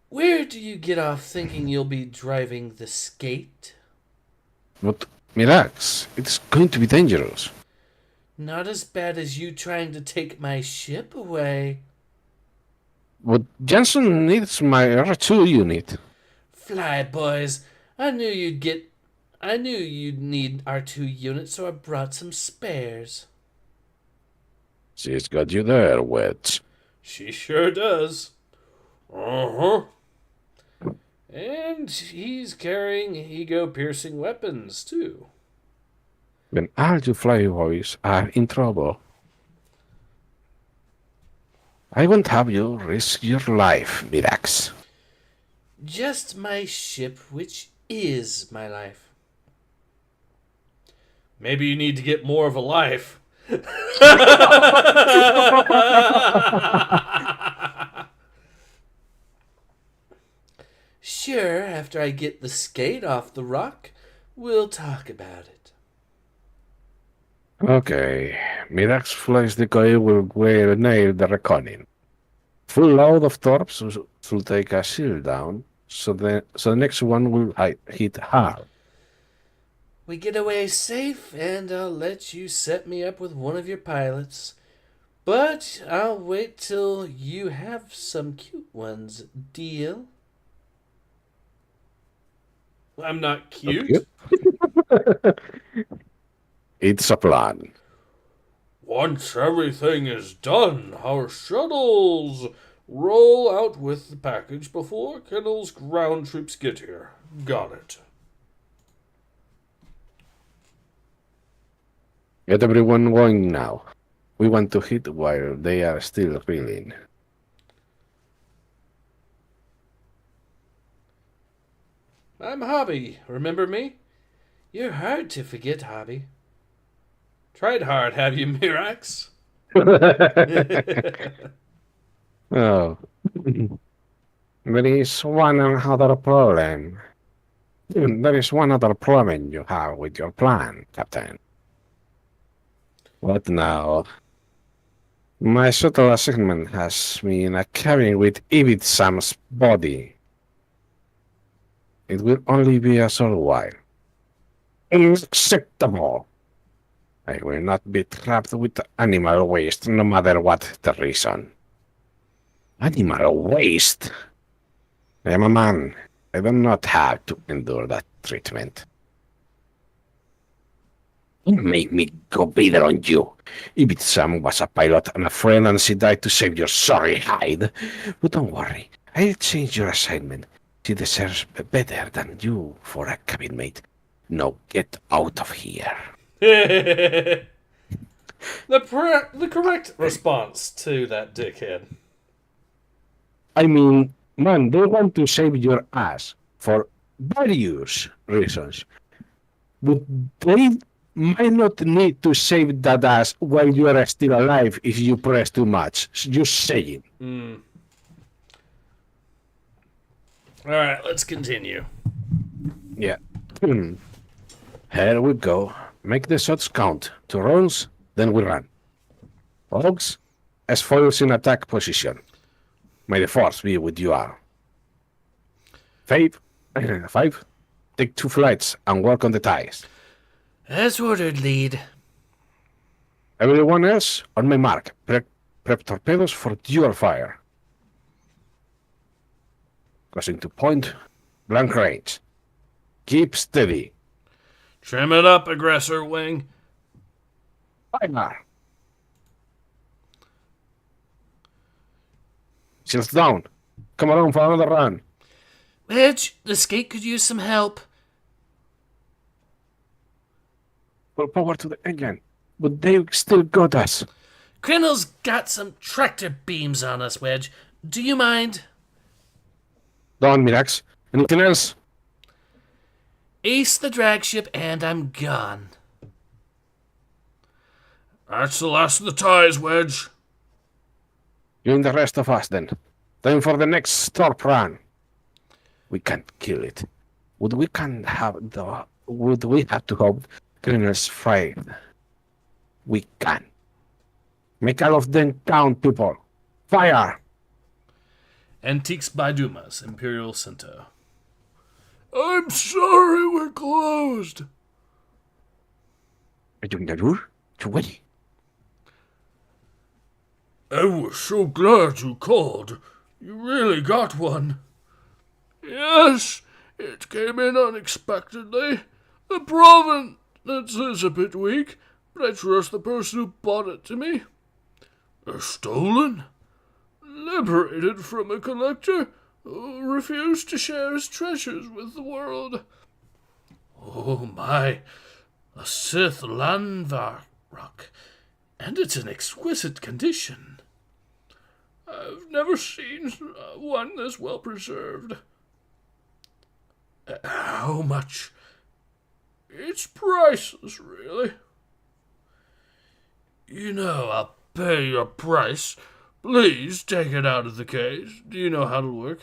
Where do you get off thinking you'll be driving the skate? But relax, it's going to be dangerous. Not as bad as you trying to take my ship away. But Jensen needs my R2 unit. Fly, boys. I knew you'd need R2 units, so I brought some spares. She's got you there, Wedge. She sure does. Uh-huh. And he's carrying ego-piercing weapons, too. When all you fly boys are in trouble, I won't have you risk your life, Mirax. Just my ship, which is my life. Maybe you need to get more of a life. Sure, after I get the skate off the rock, we'll talk about it. Okay, Mirax flies the coil will nail the reckoning. Full load of torps will take a shield down, so the next one will hit hard. We get away safe, and I'll let you set me up with one of your pilots. But I'll wait till you have some cute ones. Deal? I'm not cute. It's a plan. Once everything is done, our shuttles roll out with the package before Kennel's ground troops get here. Got it. Get everyone going now. We want to hit while they are still reeling. I'm Hobby. Remember me? You're hard to forget, Hobby. Tried hard, have you, Mirax? Oh. There is one other problem. There is one other problem you have with your plan, Captain. What now? My shuttle assignment has me in a cabin with Ibitsam's body. It will only be a short while. Unacceptable. I will not be trapped with animal waste, no matter what the reason. Animal waste? I am a man. I do not have to endure that treatment. Don't make me go better on you. Ibitsam was a pilot and a friend, and she died to save your sorry hide. But don't worry, I'll change your assignment. She deserves better than you for a cabin mate. Now get out of here. The correct response to that dickhead. I mean, man, they want to save your ass for various reasons. But they might not need to save that ass while you are still alive if you press too much. Just saying. Alright, let's continue. Yeah. Here we go. Make the shots count. 2 rounds, then we run. Folks, as foils in attack position. May the force be with you all. 5. Take 2 flights and work on the ties. As ordered, lead. Everyone else, on my mark. Prep torpedoes for dual fire. Crossing to point, blank range. Keep steady. Trim it up, aggressor wing. Fire! Shields down. Come around for another run. Wedge, the skate could use some help. Full power to the engine. But they still got us. Criminal's got some tractor beams on us, Wedge. Do you mind? Done, Mirax. Anything else? Ace the drag ship and I'm gone. That's the last of the ties, Wedge. You and the rest of us, then. Time for the next stop run. We can't kill it. Would we have to hope criminals fight? We can. Make all of them count, people. Fire! Antiques by Dumas, Imperial Center. I'm sorry we're closed. Are you in the room? You ready? I was so glad you called. You really got one. Yes, it came in unexpectedly. The provenance is a bit weak, but I trust the person who bought it to me. They're stolen? Liberated from a collector who refused to share his treasures with the world. Oh my, a Sith Lanvarok, and it's in exquisite condition. I've never seen one this well preserved. How much? It's priceless, really. You know, I'll pay your price. Please take it out of the case. Do you know how to work?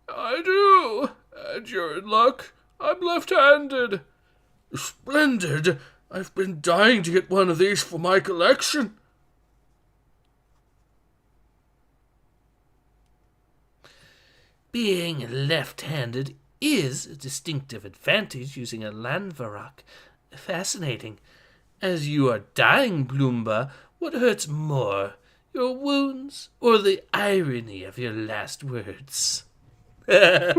I do, and you're in luck. I'm left-handed. Splendid. I've been dying to get one of these for my collection. Being left-handed is a distinctive advantage using a Lanvarok. Fascinating. As you are dying, Bloomba, what hurts more, your wounds or the irony of your last words? Well,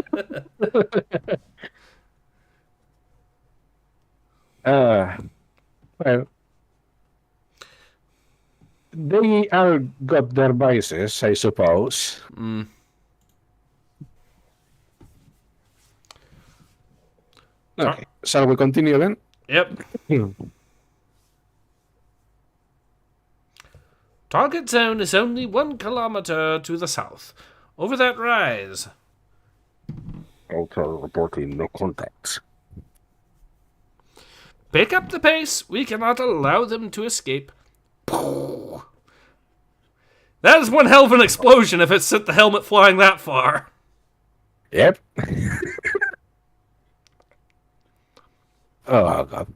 they all got their vices, I suppose. Okay, shall we continue then? Yep. Target zone is only 1 kilometer to the south. Over that rise. Ultra reporting no contacts. Pick up the pace. We cannot allow them to escape. That is one hell of an explosion if it sent the helmet flying that far. Yep. Oh, God.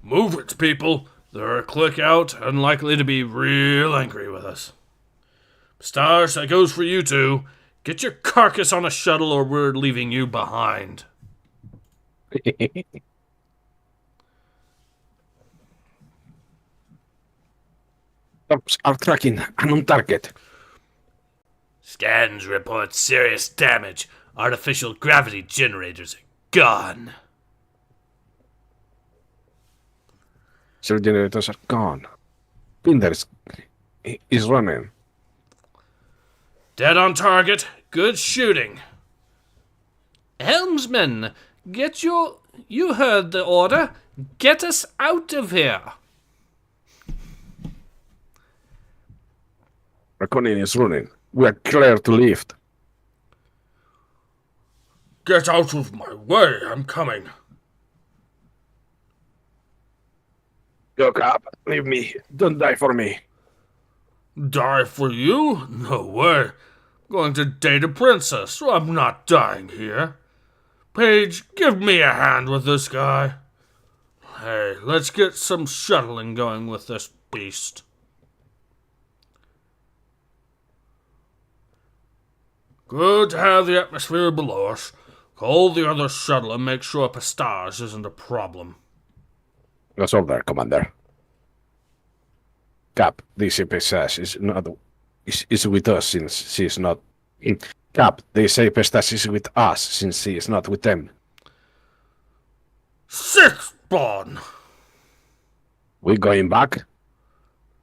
Move it, people. They're a click out and likely to be real angry with us. Stars, that goes for you two. Get your carcass on a shuttle or we're leaving you behind. Ops are tracking and on target. Scans report serious damage. Artificial gravity generators are gone. Cell generators are gone. Pinder is running. Dead on target. Good shooting. Helmsman, get your... You heard the order. Get us out of here. Reckoning is running. We are clear to lift. Get out of my way. I'm coming. Go, Cap. Leave me. Don't die for me. Die for you? No way. I'm going to date a princess, so I'm not dying here. Paige, give me a hand with this guy. Hey, let's get some shuttling going with this beast. Good to have the atmosphere below us. Call the other shuttle and make sure Pistage isn't a problem. That's all there, Commander. Cap, this Pistage is with us since she is not. Cap, they say Pistage is with us since she is not with them. spawn. We going back?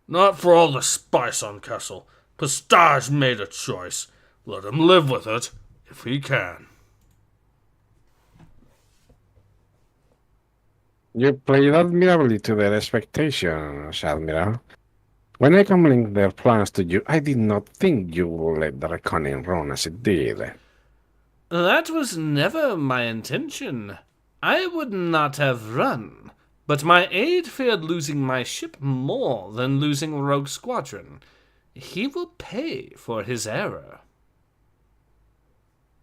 Not for all the spice on Kessel. Pistage made a choice. Let him live with it, if he can. You played admirably to their expectations, Admiral. When I communicated their plans to you, I did not think you would let the reckoning run as it did. That was never my intention. I would not have run, but my aide feared losing my ship more than losing Rogue Squadron. He will pay for his error.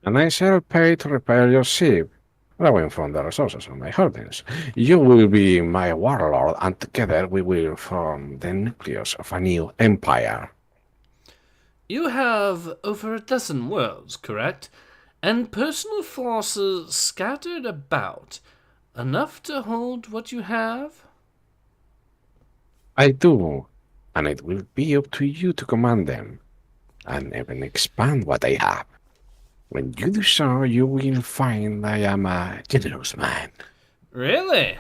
And I shall pay to repair your ship, drawing from the resources of my holdings. You will be my warlord, and together we will form the nucleus of a new empire. You have over a dozen worlds, correct? And personal forces scattered about, enough to hold what you have? I do, and it will be up to you to command them, and even expand what I have. When you do so, you will find I am a generous man. Really?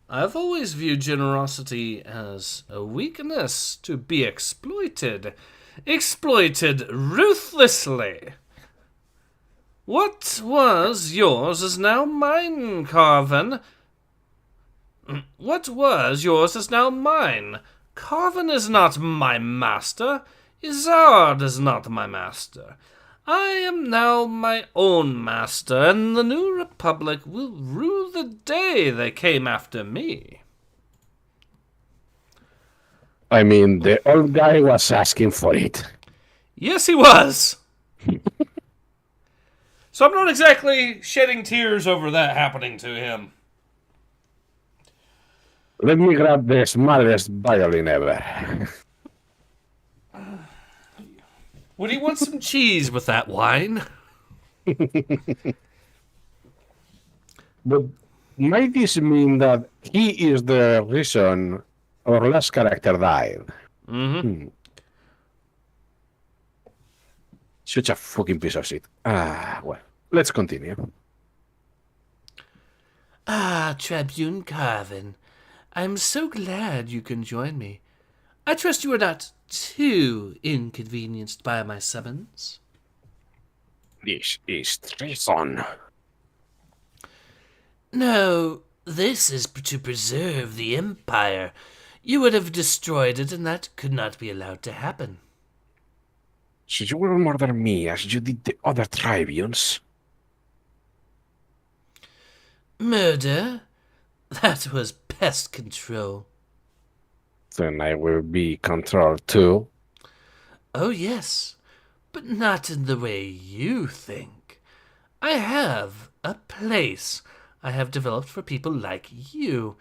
I've always viewed generosity as a weakness to be exploited. Exploited ruthlessly. What was yours is now mine, Carven. What was yours is now mine. Carven is not my master. Izard is not my master. I am now my own master, and the New Republic will rue the day they came after me. I mean, the old guy was asking for it. Yes, he was. So I'm not exactly shedding tears over that happening to him. Let me grab the smallest violin ever. Would he want some cheese with that wine? But might this mean that he is the reason our last character died? Such a fucking piece of shit. Well, let's continue. Tribune Carven. I'm so glad you can join me. I trust you are not too inconvenienced by my summons. This is treason. No, this is to preserve the Empire. You would have destroyed it, and that could not be allowed to happen. So you will murder me as you did the other tribunes? Murder? That was pest control. Then I will be controlled too. Oh, yes, but not in the way you think. I have a place I have developed for people like you,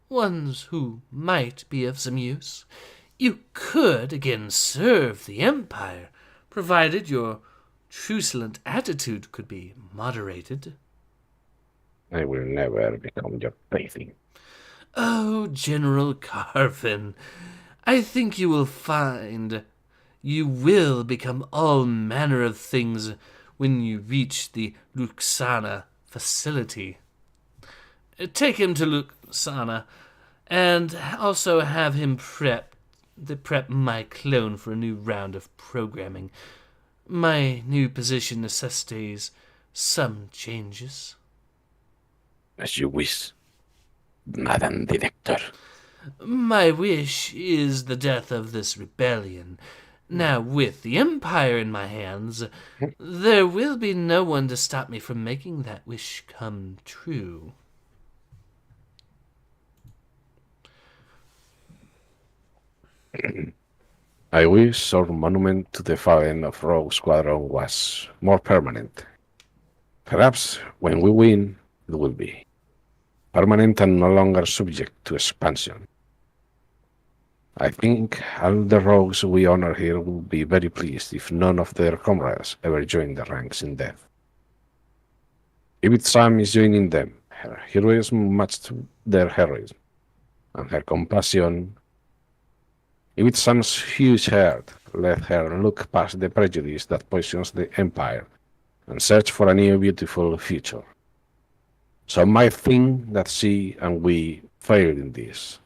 ones who might be of some use. You could again serve the Empire, provided your truculent attitude could be moderated. I will never become your plaything. Oh, General Carven, I think you will find you will become all manner of things when you reach the Luxana facility. Take him to Luxana, and also have him prep my clone for a new round of programming. My new position necessitates some changes. As you wish, Madam Director. My wish is the death of this rebellion. Now, with the Empire in my hands, there will be no one to stop me from making that wish come true. I wish our monument to the fallen of Rogue Squadron was more permanent. Perhaps when we win, it will be permanent and no longer subject to expansion. I think all the rogues we honor here will be very pleased if none of their comrades ever join the ranks in death. If Sam is joining them, her heroism matched their heroism, and her compassion. If Sam's huge heart let her look past the prejudice that poisons the Empire and search for a new beautiful future. Some might think that she and we failed in this.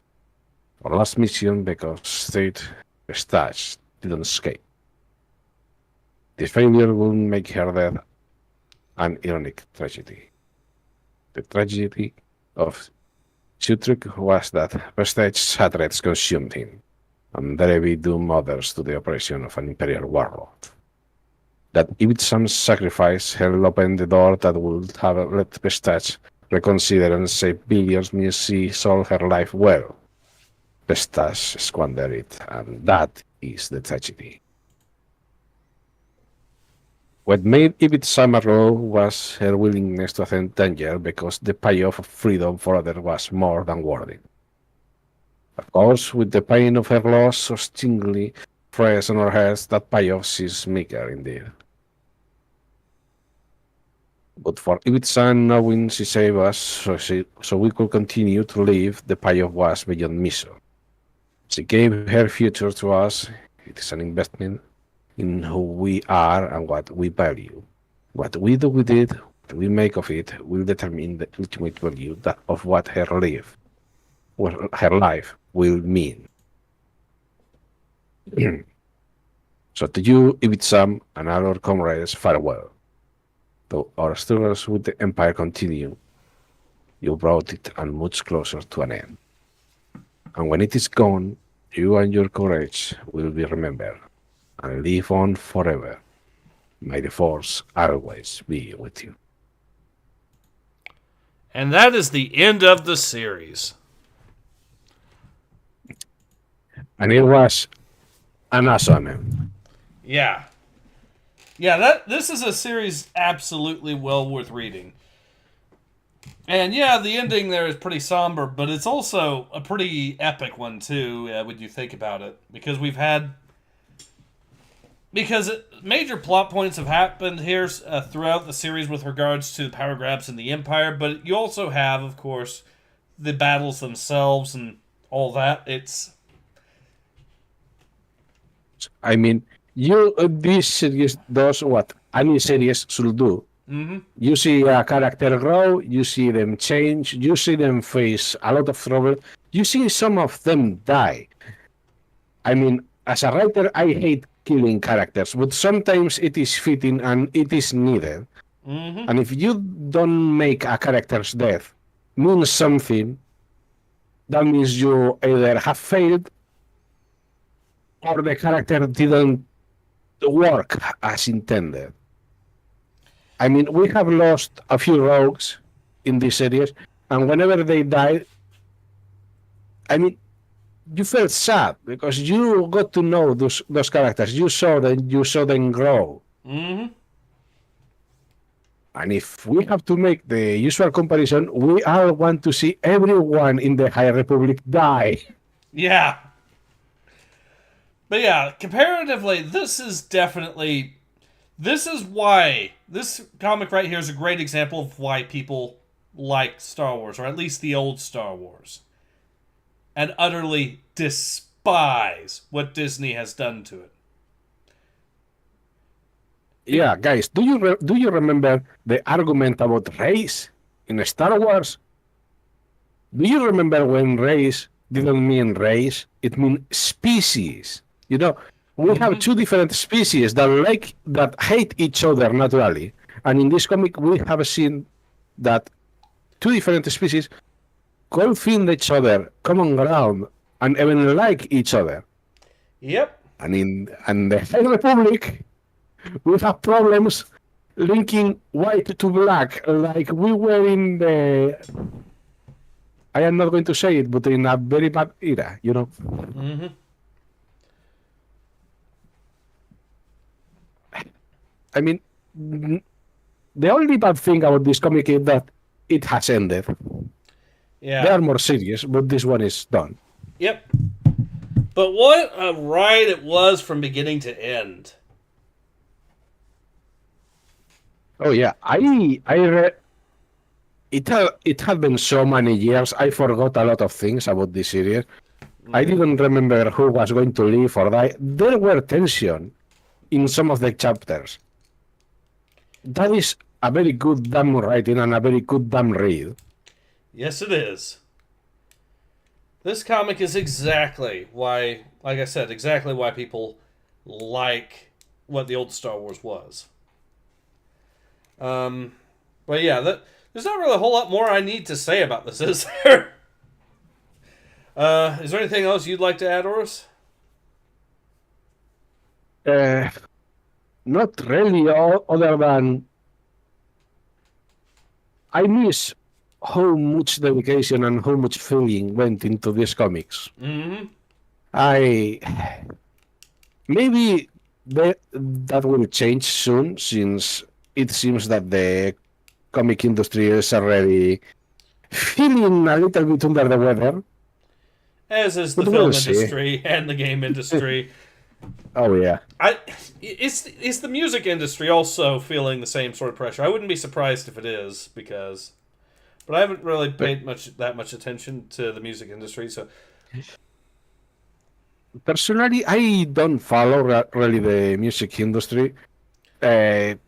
Our last mission because State Stash didn't escape. This failure will make her death an ironic tragedy. The tragedy of Sutruk was that Prestige hatred consumed him, and Derevi doomed others to the oppression of an imperial warlord. That Ibitsam's sacrifice held open the door that would have let Prestige reconsider and save billions means she sold her life well. Prestige squandered it, and that is the tragedy. What made Ibitsam a row was her willingness to accept danger because the payoff of freedom for others was more than worthy. Of course, with the pain of her loss so stingingly fresh on our heads, that payoff is meager indeed. But for Ibitsam, knowing she saved us so we could continue to live, the payoff was beyond measure. She gave her future to us. It is an investment in who we are and what we value. What we do with it, what we make of it, will determine the ultimate value of what her life will mean. So to you, Ibitsam, and all our comrades, farewell. Though our struggles with the Empire continue, you brought it and much closer to an end. And when it is gone, you and your courage will be remembered and live on forever. May the Force always be with you. And that is the end of the series. And it was an awesome. Yeah. Yeah, this is a series absolutely well worth reading. And yeah, the ending there is pretty somber, but it's also a pretty epic one too, when you think about it. Because major plot points have happened here throughout the series with regards to the power grabs in the Empire, but you also have, of course, the battles themselves and all that. This series does what any series should do. Mm-hmm. You see a character grow, you see them change, you see them face a lot of trouble, you see some of them die. As a writer, I hate killing characters, but sometimes it is fitting and it is needed. Mm-hmm. And if you don't make a character's death mean something, that means you either have failed or the character didn't work as intended. We have lost a few rogues in this series, and whenever they died, you felt sad because you got to know those characters. You saw them grow. Mm-hmm. And if we have to make the usual comparison, we all want to see everyone in the High Republic die. Yeah. But yeah, comparatively, this is why this comic right here is a great example of why people like Star Wars, or at least the old Star Wars, and utterly despise what Disney has done to it. Yeah, guys, do you remember the argument about race in Star Wars? Do you remember when race didn't mean race? It meant species. We have two different species that hate each other naturally, and in this comic we have seen that two different species could find each other common ground and even like each other. Yep. And in the High Republic, we have problems linking white to black, like we were in the. I am not going to say it, but in a very bad era, Mm-hmm. The only bad thing about this comic is that it has ended. Yeah. They are more serious, but this one is done. Yep. But what a ride it was from beginning to end. Oh yeah, I read. It had been so many years. I forgot a lot of things about this series. I didn't remember who was going to live or die. There were tension in some of the chapters. That is a very good damn writing and a very good damn read. Yes, it is. This comic is exactly why, like I said, exactly why people like what the old Star Wars was. But yeah, there's not really a whole lot more I need to say about this, is there? Is there anything else you'd like to add, Oris? Not really, other than I miss how much dedication and how much feeling went into these comics. Mm-hmm. I maybe that will change soon, since it seems that the comic industry is already feeling a little bit under the weather. As is the But film we'll see. industry and the game industry. Oh yeah. It's the music industry also feeling the same sort of pressure. I wouldn't be surprised if it is, but I haven't really paid that much attention to the music industry. So Personally, I don't follow really the music industry. I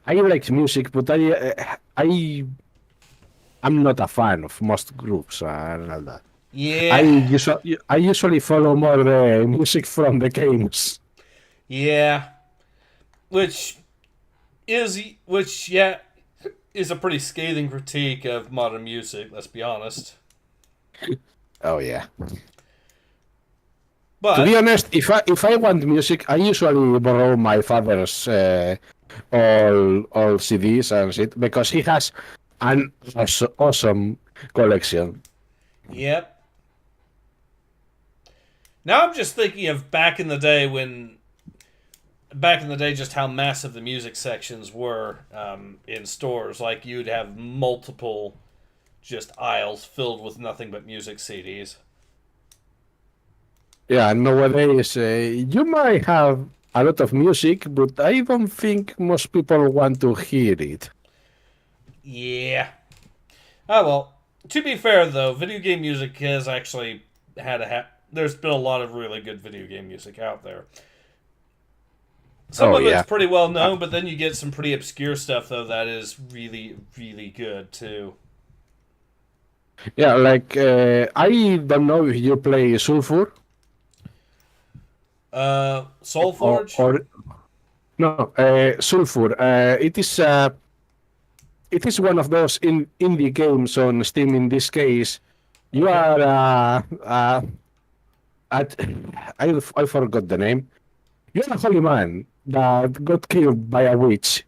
like music, but I'm not a fan of most groups and all that. yeah, I usually follow more the music from the games. yeah, which is a pretty scathing critique of modern music. Let's be honest. Oh yeah. But To be honest, if I want music, I usually borrow my father's all CDs and shit, because he has an awesome collection. yep. Now I'm just thinking of back in the day, just how massive the music sections were in stores. Like, you'd have multiple just aisles filled with nothing but music CDs. Yeah, nowadays you might have a lot of music, but I don't think most people want to hear it. Yeah. Oh well. To be fair, though, video game music has actually had there's been a lot of really good video game music out there. Some of it's pretty well known, but then you get some pretty obscure stuff, though, that is really, really good, too. Yeah, like, I don't know if you play Sulfur. Soulforge? No, Sulfur. It is one of those indie games on Steam. In this case, you are I forgot the name. You're a holy man that got killed by a witch.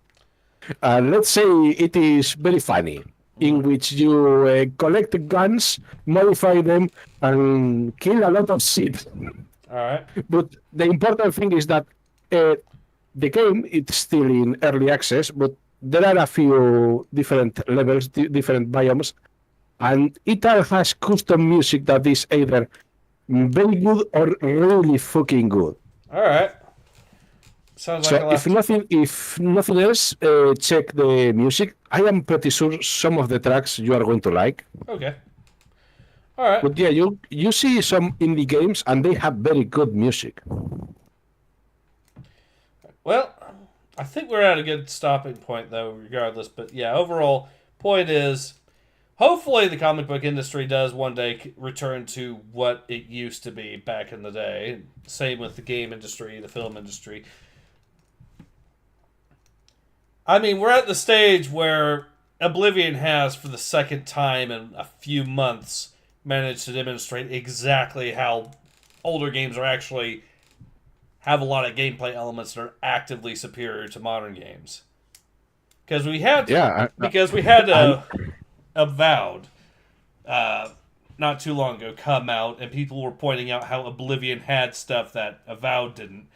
Let's say it is very funny, in which you collect guns, modify them, and kill a lot of shit. Alright. But the important thing is that the game it's still in early access, but there are a few different levels, different biomes, and it all has custom music that is either very good or really fucking good. Alright. Sounds like if nothing else, check the music. I am pretty sure some of the tracks you are going to like. Okay. Alright. But yeah, you see some indie games and they have very good music. Well, I think we're at a good stopping point, though, regardless. But yeah, overall, point is, hopefully the comic book industry does one day return to what it used to be back in the day. Same with the game industry, the film industry. I mean, we're at the stage where Oblivion has, for the second time in a few months, managed to demonstrate exactly how older games are actually have a lot of gameplay elements that are actively superior to modern games. Because we had Avowed not too long ago come out, and people were pointing out how Oblivion had stuff that Avowed didn't,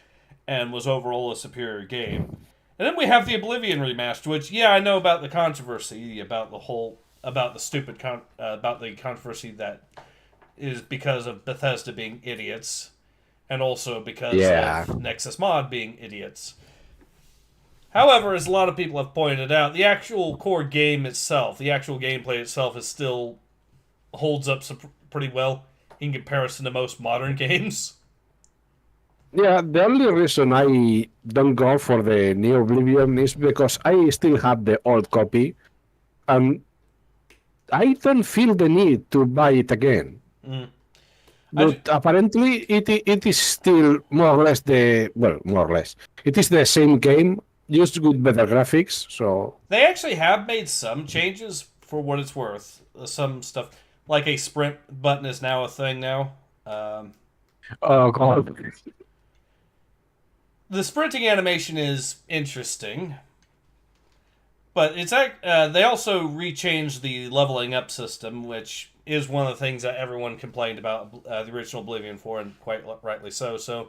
and was overall a superior game. And then we have the Oblivion remaster, which, yeah, I know about the controversy about the controversy that is because of Bethesda being idiots, and also because of Nexus Mod being idiots. However, as a lot of people have pointed out, the actual core game itself, the actual gameplay itself, is still holds up pretty well in comparison to most modern games. Yeah, the only reason I don't go for the new Oblivion is because I still have the old copy, and I don't feel the need to buy it again. Mm. I But apparently, it is still more or less more or less. It is the same game, just with better graphics. So, They actually have made some changes for what it's worth. Some stuff, like a sprint button, is now a thing now. Um, oh god, the sprinting animation is interesting, but they also rechanged the leveling up system, which is one of the things that everyone complained about the original Oblivion for, and quite rightly so. So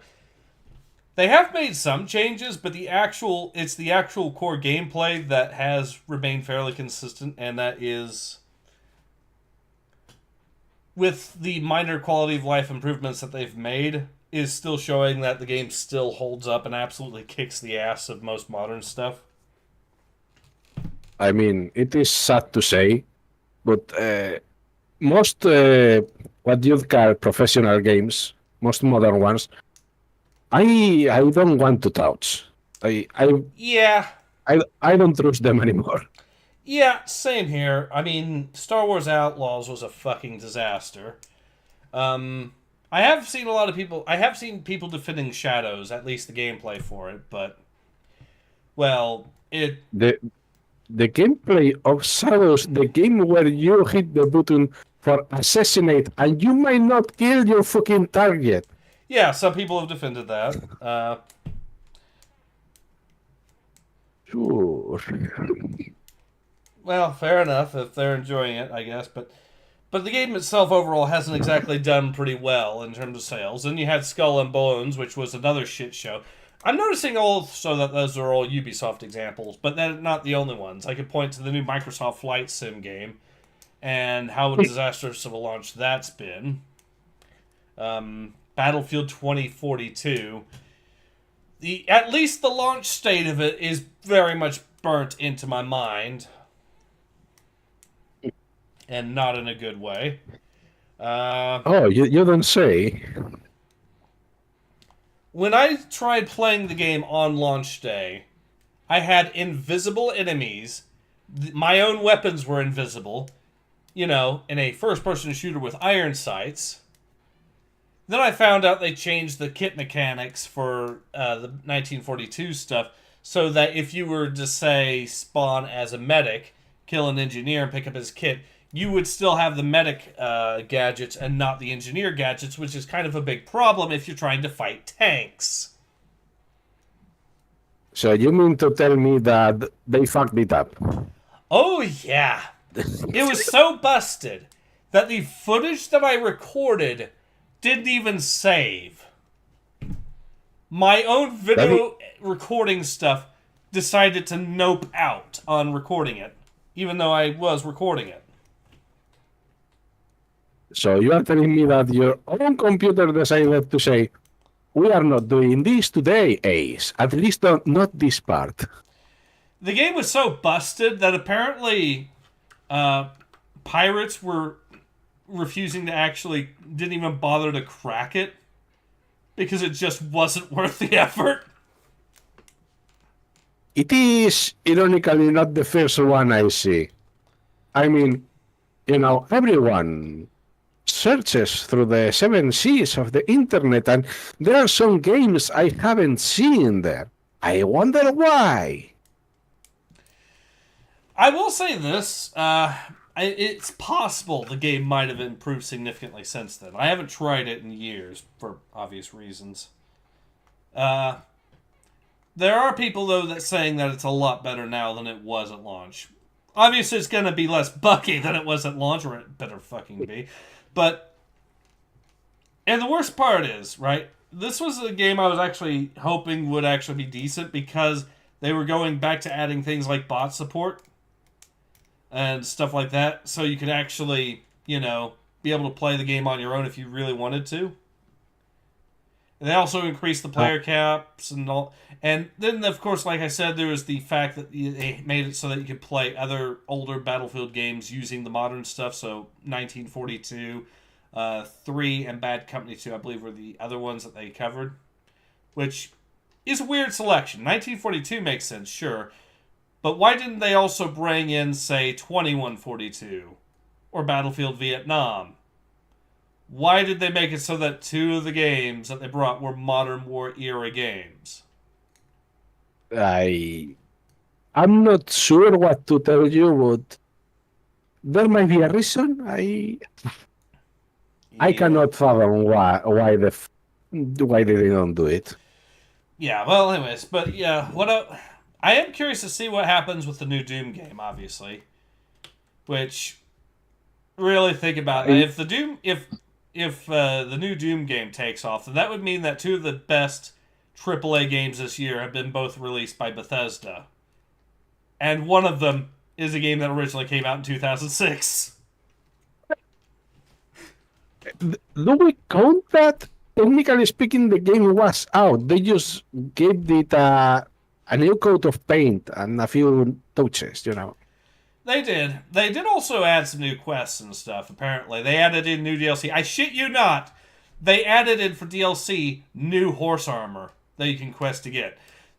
they have made some changes, but it's the actual core gameplay that has remained fairly consistent, and that is with the minor quality of life improvements that they've made is still showing that the game still holds up and absolutely kicks the ass of most modern stuff. I mean, it is sad to say, but most what you'd call professional games, most modern ones, I don't want to touch. I I Yeah, I don't trust them anymore. yeah, same here. I mean, Star Wars Outlaws was a fucking disaster. Um, I have seen a lot of people. I have seen people defending Shadows, at least the gameplay for it, but well, it The the gameplay of Shadows, the game where you hit the button for assassinate and you might not kill your fucking target. yeah, some people have defended that. Sure. Well, fair enough if they're enjoying it, I guess, but the game itself overall hasn't exactly done pretty well in terms of sales. And you had Skull and Bones, which was another shit show. I'm noticing also that those are all Ubisoft examples, but they're not the only ones. I could point to the new Microsoft Flight Sim game and how disastrous of a launch that's been. Battlefield 2042. At least the launch state of it is very much burnt into my mind, and not in a good way. Oh, you don't say. When I tried playing the game on launch day, I had invisible enemies. My own weapons were invisible. You know, in a first-person shooter with iron sights. Then I found out they changed the kit mechanics for the 1942 stuff so that if you were to, say, spawn as a medic, kill an engineer, and pick up his kit, you would still have the medic gadgets and not the engineer gadgets, which is kind of a big problem if you're trying to fight tanks. So you mean to tell me that they fucked it up? Oh, yeah. It was so busted that the footage that I recorded didn't even save. My own video recording stuff decided to nope out on recording it, even though I was recording it. So you are telling me that your own computer decided to say, we are not doing this today, Ace. At least not this part. The game was so busted that apparently pirates were refusing to didn't even bother to crack it because it just wasn't worth the effort. It is, ironically, not the first one I see. I mean, everyone searches through the seven seas of the internet, and there are some games I haven't seen there. I wonder why. I will say this. It's possible the game might have improved significantly since then. I haven't tried it in years, for obvious reasons. There are people, though, that saying that it's a lot better now than it was at launch. Obviously, it's going to be less bucky than it was at launch, or it better fucking be. But, and the worst part is, right, this was a game I was actually hoping would actually be decent because they were going back to adding things like bot support and stuff like that, so you could actually, be able to play the game on your own if you really wanted to. And they also increased the player caps and all. And then, of course, like I said, there was the fact that they made it so that you could play other older Battlefield games using the modern stuff. So 1942, 3, and Bad Company 2, I believe, were the other ones that they covered. which is a weird selection. 1942 makes sense, sure. But why didn't they also bring in, say, 2142? Or Battlefield Vietnam? Why did they make it so that 2 of the games that they brought were Modern War era games? I'm not sure what to tell you, but there might be a reason. I cannot fathom why they don't do it. Yeah, well, anyways, but yeah, I am curious to see what happens with the new Doom game, obviously. Which, really think about it. If the new Doom game takes off, then that would mean that 2 of the best AAA games this year have been both released by Bethesda. And one of them is a game that originally came out in 2006. Do we count that? Technically speaking, the game was out. They just gave it a new coat of paint and a few touches, They did. They did also add some new quests and stuff, apparently. They added in new DLC. I shit you not. They added in for DLC new horse armor that you can quest to get.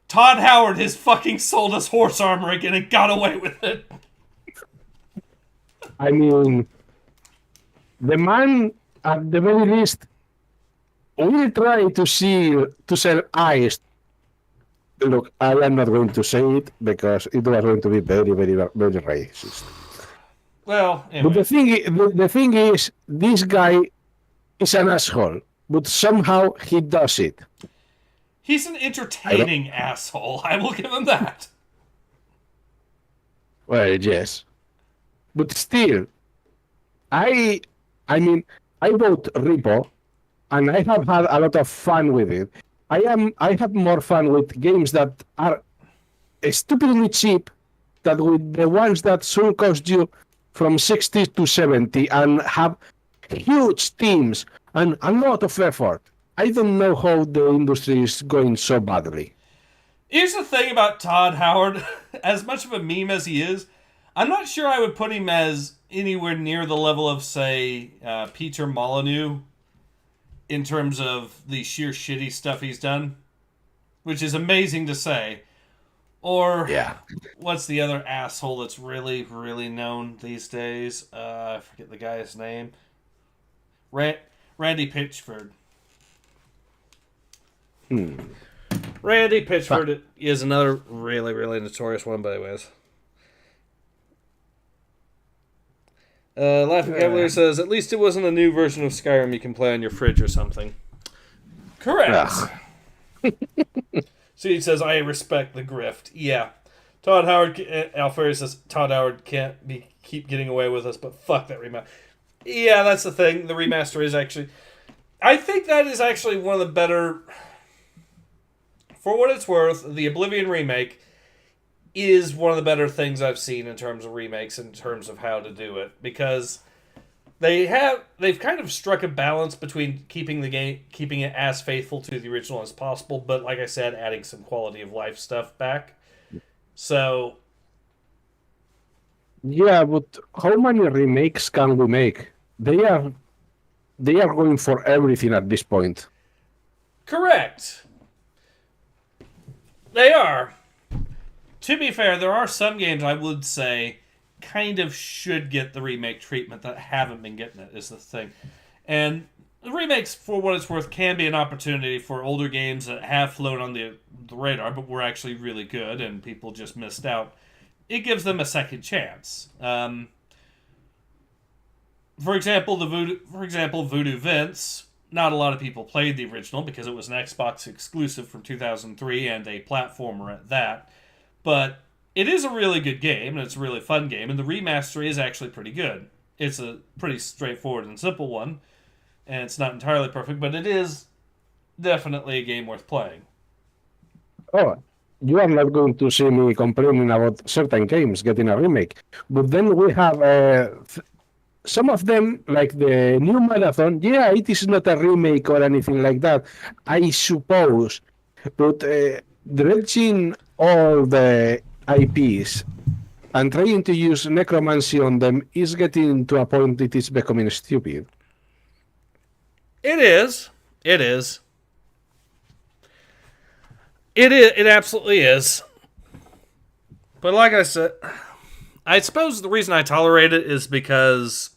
Todd Howard has fucking sold us horse armor again and got away with it. I mean, the man, at the very least, will try to sell eyes. Look, I am not going to say it because it was going to be very, very, very racist. Well, anyway. But the thing is, this guy is an asshole, but somehow he does it. He's an entertaining asshole. I will give him that. Well, yes. But still, I mean, I bought Repo, and I have had a lot of fun with it. I have more fun with games that are stupidly cheap than with the ones that should cost you from 60 to 70 and have huge teams and a lot of effort. I don't know how the industry is going so badly. Here's the thing about Todd Howard. As much of a meme as he is, I'm not sure I would put him as anywhere near the level of, say, Peter Molyneux in terms of the sheer shitty stuff he's done, which is amazing to say. Or, what's the other asshole that's really, really known these days? I forget the guy's name. Randy Pitchford. Randy Pitchford is another really, really notorious one, by the way. Laughing Cavalier says, at least it wasn't a new version of Skyrim you can play on your fridge or something. Correct. See, he says, I respect the grift. Yeah. Todd Howard, Alfari says, Todd Howard can't keep getting away with us, but fuck that remaster. Yeah, that's the thing. The remaster is actually... I think that is actually one of the better... For what it's worth, the Oblivion remake is one of the better things I've seen in terms of remakes, in terms of how to do it, because they've kind of struck a balance between keeping it as faithful to the original as possible, but like I said, adding some quality of life stuff back. So yeah, but how many remakes can we make? They are going for everything at this point. Correct. They are. To be fair, there are some games I would say kind of should get the remake treatment that haven't been getting it, is the thing. And the remakes, for what it's worth, can be an opportunity for older games that have flown on the radar, but were actually really good and people just missed out. It gives them a second chance. For example, Voodoo Vince. Not a lot of people played the original because it was an Xbox exclusive from 2003 and a platformer at that. But it is a really good game, and it's a really fun game, and the remaster is actually pretty good. It's a pretty straightforward and simple one, and it's not entirely perfect, but it is definitely a game worth playing. Oh, you are not going to see me complaining about certain games getting a remake. But then we have some of them, like the new Marathon. Yeah, it is not a remake or anything like that, I suppose. But dredging all the IPs and trying to use necromancy on them is getting to a point it is becoming stupid. It is. It absolutely is. But like I said, I suppose the reason I tolerate it is because,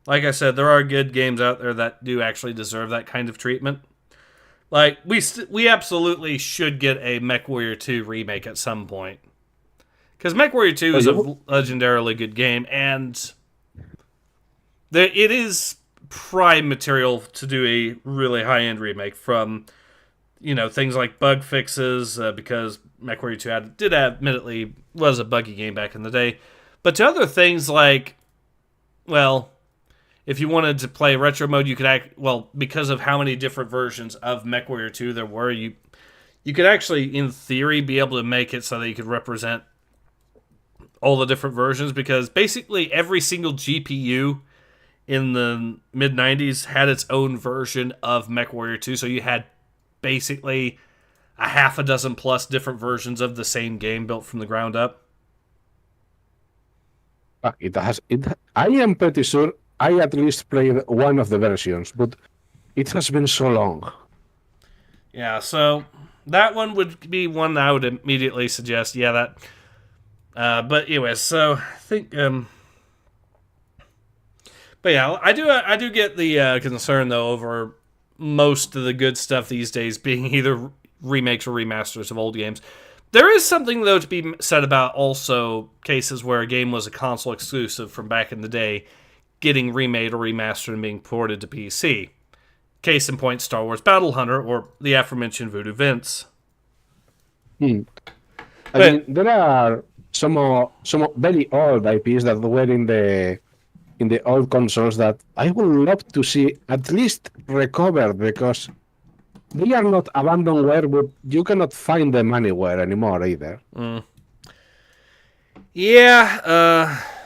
like I said, there are good games out there that do actually deserve that kind of treatment. Like, we absolutely should get a MechWarrior 2 remake at some point. Because MechWarrior 2 is a legendarily good game, and it is prime material to do a really high-end remake from, things like bug fixes, because MechWarrior 2 admittedly was a buggy game back in the day. But to other things like, well, if you wanted to play retro mode, you could because of how many different versions of MechWarrior 2 there were, you could actually, in theory, be able to make it so that you could represent all the different versions, because basically every single GPU in the mid-90s had its own version of MechWarrior 2, so you had basically a half a dozen plus different versions of the same game built from the ground up. I am pretty sure I at least played one of the versions, but it has been so long. Yeah, so that one would be one I would immediately suggest. Yeah, that. But anyways, so I think. But yeah, I do get the concern though over most of the good stuff these days being either remakes or remasters of old games. There is something though to be said about also cases where a game was a console exclusive from back in the day, getting remade or remastered and being ported to PC. Case in point, Star Wars Battle Hunter or the aforementioned Voodoo Vince. I mean, there are some very old IPs that were in the old consoles that I would love to see at least recovered, because they are not abandonware, but you cannot find them anywhere anymore either. Yeah,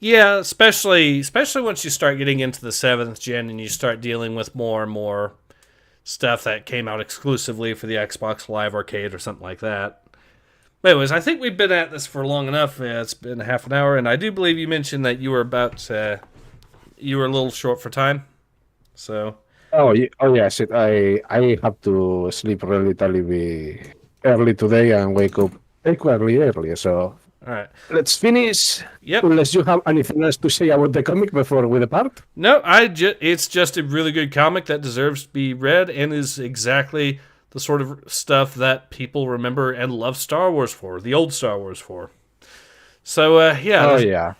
especially once you start getting into the 7th gen and you start dealing with more and more stuff that came out exclusively for the Xbox Live Arcade or something like that. But anyways, I think we've been at this for long enough. It's been half an hour, and I do believe you mentioned that you were you were a little short for time. So. Oh yes, I have to sleep relatively early today and wake up equally early. So all right, let's finish. Yep. Unless you have anything else to say about the comic before we depart. No, it's just a really good comic that deserves to be read and is exactly the sort of stuff that people remember and love Star Wars for, the old Star Wars for. So, yeah. Oh, yeah.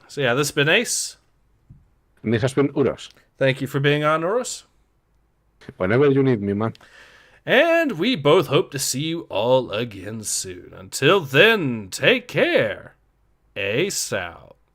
So, yeah, this has been Ace. And this has been Uros. Thank you for being on, Uros. Whenever you need me, man. And we both hope to see you all again soon. Until then, take care. Ace out.